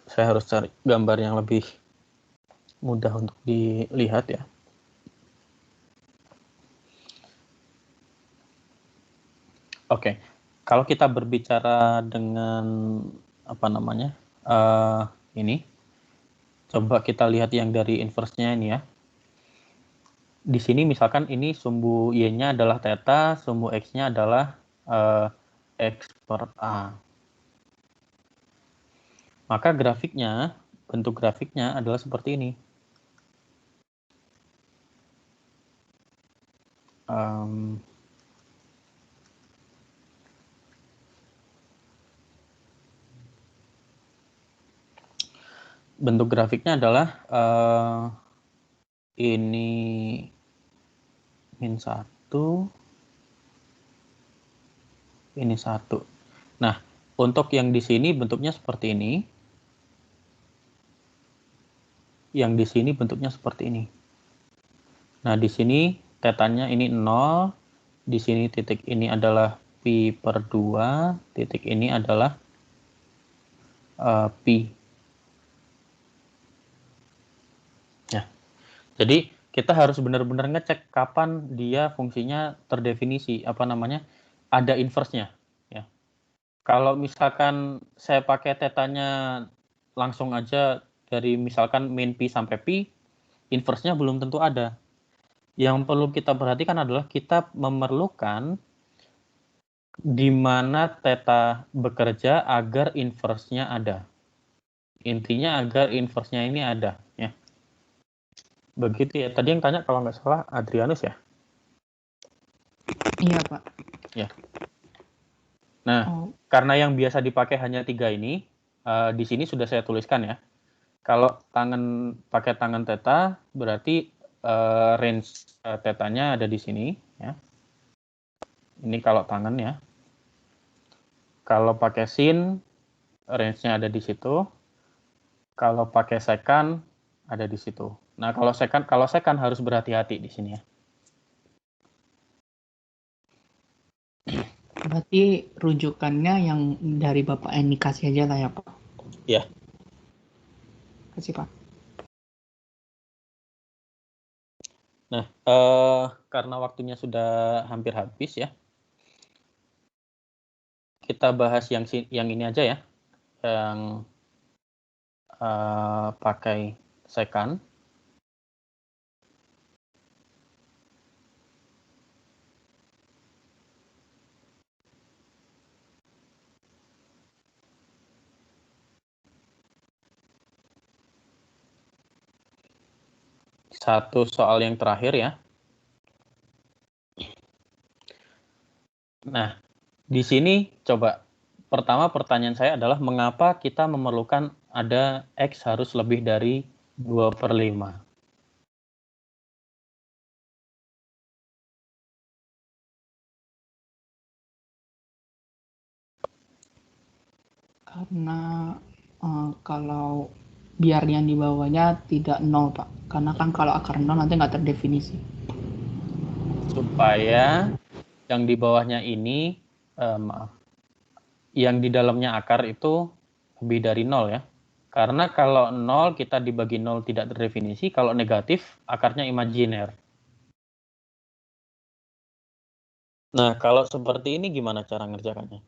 saya harus cari gambar yang lebih mudah untuk dilihat ya. Oke, kalau kita berbicara dengan apa namanya ini, coba kita lihat yang dari inverse-nya ini ya. Di sini misalkan ini sumbu y-nya adalah theta, sumbu x-nya adalah x per a. Maka grafiknya, bentuk grafiknya adalah seperti ini. Bentuk grafiknya adalah ini min 1, ini 1. Nah, untuk yang di sini bentuknya seperti ini. Yang di sini bentuknya seperti ini. Nah, di sini tetanya ini 0, di sini titik ini adalah pi per 2, titik ini adalah pi. Ya. Jadi kita harus benar-benar ngecek kapan dia fungsinya terdefinisi, ada inverse-nya. Ya. Kalau misalkan saya pakai tetanya langsung aja dari misalkan min Pi sampai Pi, inverse-nya belum tentu ada. Yang perlu kita perhatikan adalah kita memerlukan di mana theta bekerja agar inverse-nya ada. Intinya agar inverse-nya ini ada. Ya. Begitu ya. Tadi yang tanya kalau nggak salah Adrianus ya? Iya, Pak. Ya. Nah, karena yang biasa dipakai hanya 3 ini, di sini sudah saya tuliskan ya. Kalau pakai tangan theta, berarti range tetanya ada di sini. Ya. Ini kalau tangan ya. Kalau pakai sin, range-nya ada di situ. Kalau pakai secant, ada di situ. Nah, kalau secant harus berhati-hati di sini ya. Berarti rujukannya yang dari Bapak Eni kasih aja lah ya, Pak. Iya. Kasih, Pak. Nah, karena waktunya sudah hampir habis ya. Kita bahas yang ini aja ya. Yang pakai secant. Satu soal yang terakhir ya. Nah, di sini coba pertama pertanyaan saya adalah mengapa kita memerlukan ada X harus lebih dari 2/5? Karena kalau biar yang di bawahnya tidak 0, Pak. Karena kan kalau akar 0 nanti nggak terdefinisi. Supaya yang di bawahnya ini, yang di dalamnya akar itu lebih dari 0 ya. Karena kalau 0 kita dibagi 0 tidak terdefinisi, kalau negatif akarnya imajiner. Nah, kalau seperti ini gimana cara ngerjakannya?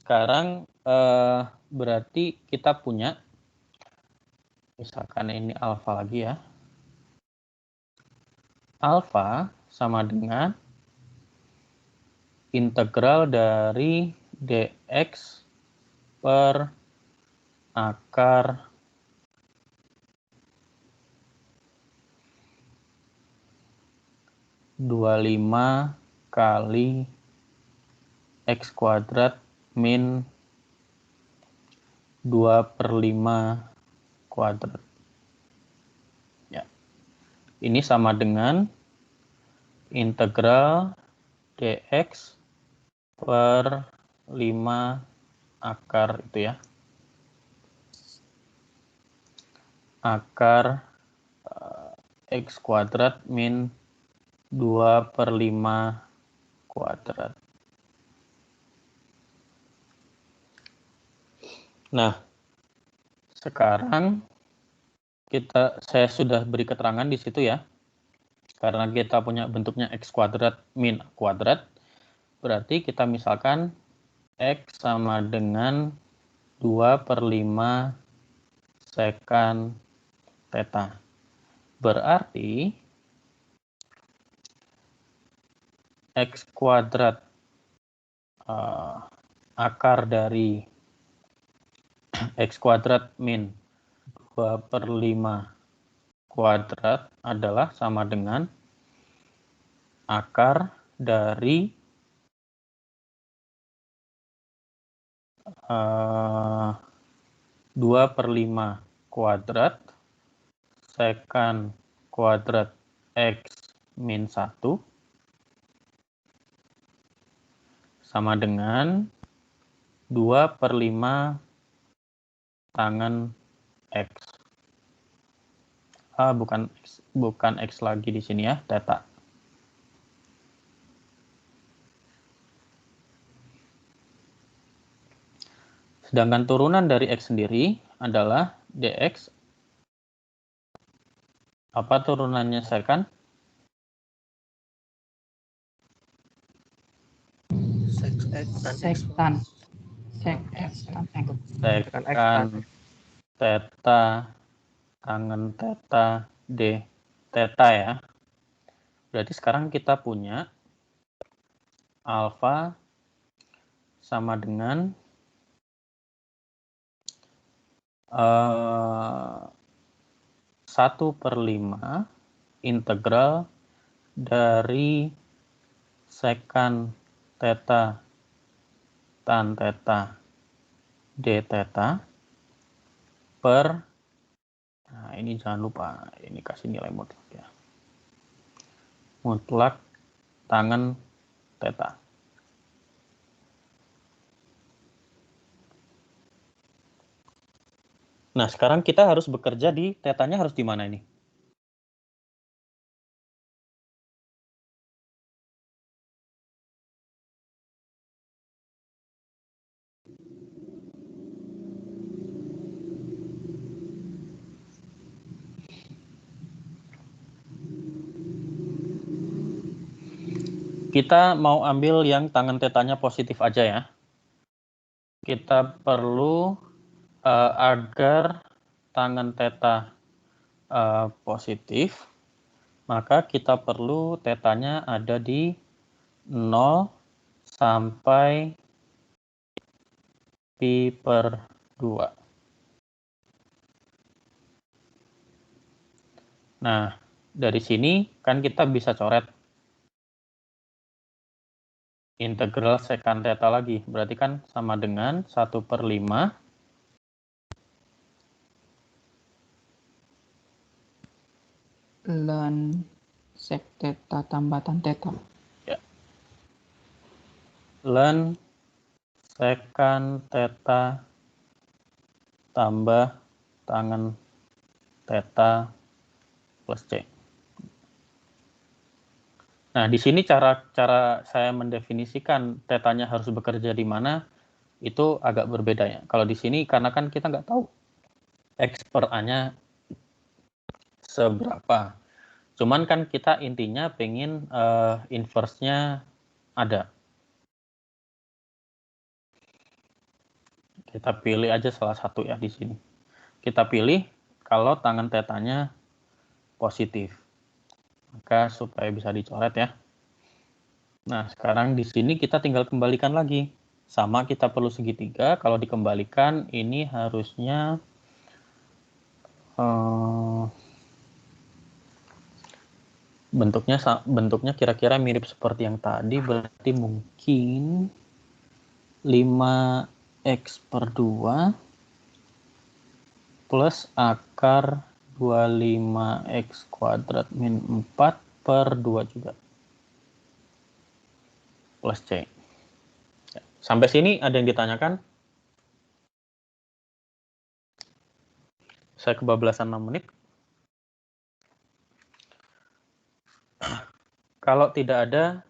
Sekarang berarti kita punya, misalkan ini alfa lagi ya. Alfa sama dengan integral dari dx per akar (25) kali x kuadrat min 2/5 kuadrat. Ya. Ini sama dengan integral dx per 5 akar itu ya. Akar x kuadrat min 2/5 kuadrat. Nah, sekarang saya sudah beri keterangan di situ ya. Karena kita punya bentuknya x kuadrat min kuadrat, berarti kita misalkan x sama dengan 2/5 secant theta. Berarti x kuadrat akar dari x kuadrat min 2/5 kuadrat adalah sama dengan akar dari 2/5 kuadrat secant kuadrat x min 1 sama dengan 2/5 tangan x. Bukan x lagi di sini ya, theta. Sedangkan turunan dari x sendiri adalah dx. Apa turunannya secant? Sektan. Sektan. Secant theta tangen theta d theta ya. Berarti sekarang kita punya alfa sama dengan 1/5 integral dari secant theta tan theta d theta per, nah ini jangan lupa, ini kasih nilai mutlak ya. Mutlak tangen theta. Nah, sekarang kita harus bekerja di tetanya harus di mana ini? Kita mau ambil yang tangen tetanya positif aja ya. Kita perlu agar tangen theta positif, maka kita perlu tetanya ada di 0 sampai pi/2. Nah, dari sini kan kita bisa coret integral secant theta lagi. Berarti kan sama dengan 1/5 ln sek theta tambah tan theta. ya. Ln secant theta tambah tangen theta plus c. Nah, di sini cara saya mendefinisikan tetanya harus bekerja di mana itu agak berbeda ya. Kalau di sini karena kan kita nggak tahu x per a-nya seberapa. Cuman kan kita intinya pengen inverse-nya ada. Kita pilih aja salah satu ya di sini. Kita pilih kalau tangen tetanya positif. Maka supaya bisa dicoret ya. Nah, sekarang di sini kita tinggal kembalikan lagi. Sama kita perlu segitiga, kalau dikembalikan ini harusnya bentuknya kira-kira mirip seperti yang tadi, berarti mungkin 5x/2 plus akar 25x² min 4/2 juga plus c. Sampai sini ada yang ditanyakan? Saya kebablasan 6 menit. Kalau tidak ada,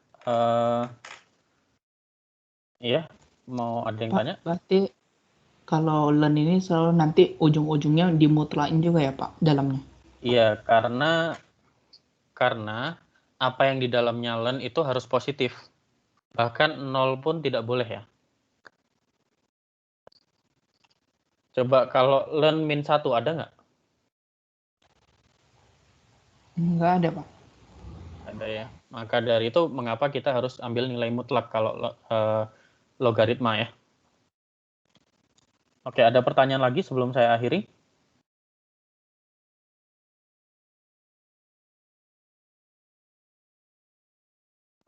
ya, mau ada yang tanya? Berarti kalau ln ini selalu nanti ujung-ujungnya dimutlakin juga ya Pak, dalamnya? Iya, karena apa yang di dalamnya ln itu harus positif. Bahkan 0 pun tidak boleh ya. Coba kalau ln min 1 ada nggak? Nggak ada Pak. Ada ya. Maka dari itu mengapa kita harus ambil nilai mutlak kalau logaritma ya. Oke, ada pertanyaan lagi sebelum saya akhiri?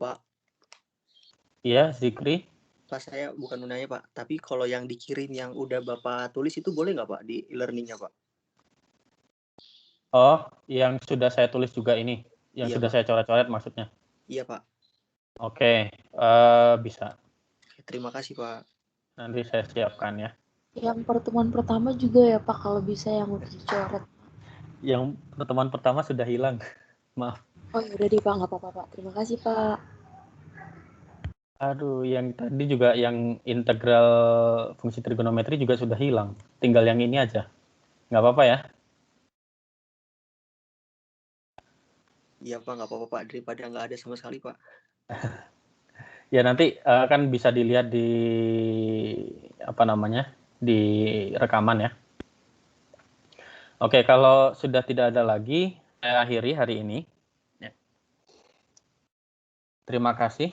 Pak. Iya, Zikri. Pak, saya bukan nanya Pak, tapi kalau yang dikirim yang udah Bapak tulis itu boleh nggak Pak di e-learning-nya Pak? Oh, yang sudah saya tulis juga ini, yang Iya, sudah Pak. saya coret-coret maksudnya? Iya Pak. Oke, bisa. Terima kasih Pak. Nanti saya siapkan ya. Yang pertemuan pertama juga ya Pak, kalau bisa yang udah dicoret. Yang pertemuan pertama sudah hilang, maaf. Oh ya udah deh Pak, nggak apa-apa Pak. Terima kasih Pak. Aduh, yang tadi juga yang integral fungsi trigonometri juga sudah hilang. Tinggal yang ini aja. Nggak apa-apa ya? Iya Pak, nggak apa-apa Pak, daripada nggak ada sama sekali Pak. Ya nanti kan bisa dilihat di di rekaman ya. Oke, kalau sudah tidak ada lagi, saya akhiri hari ini. Terima kasih.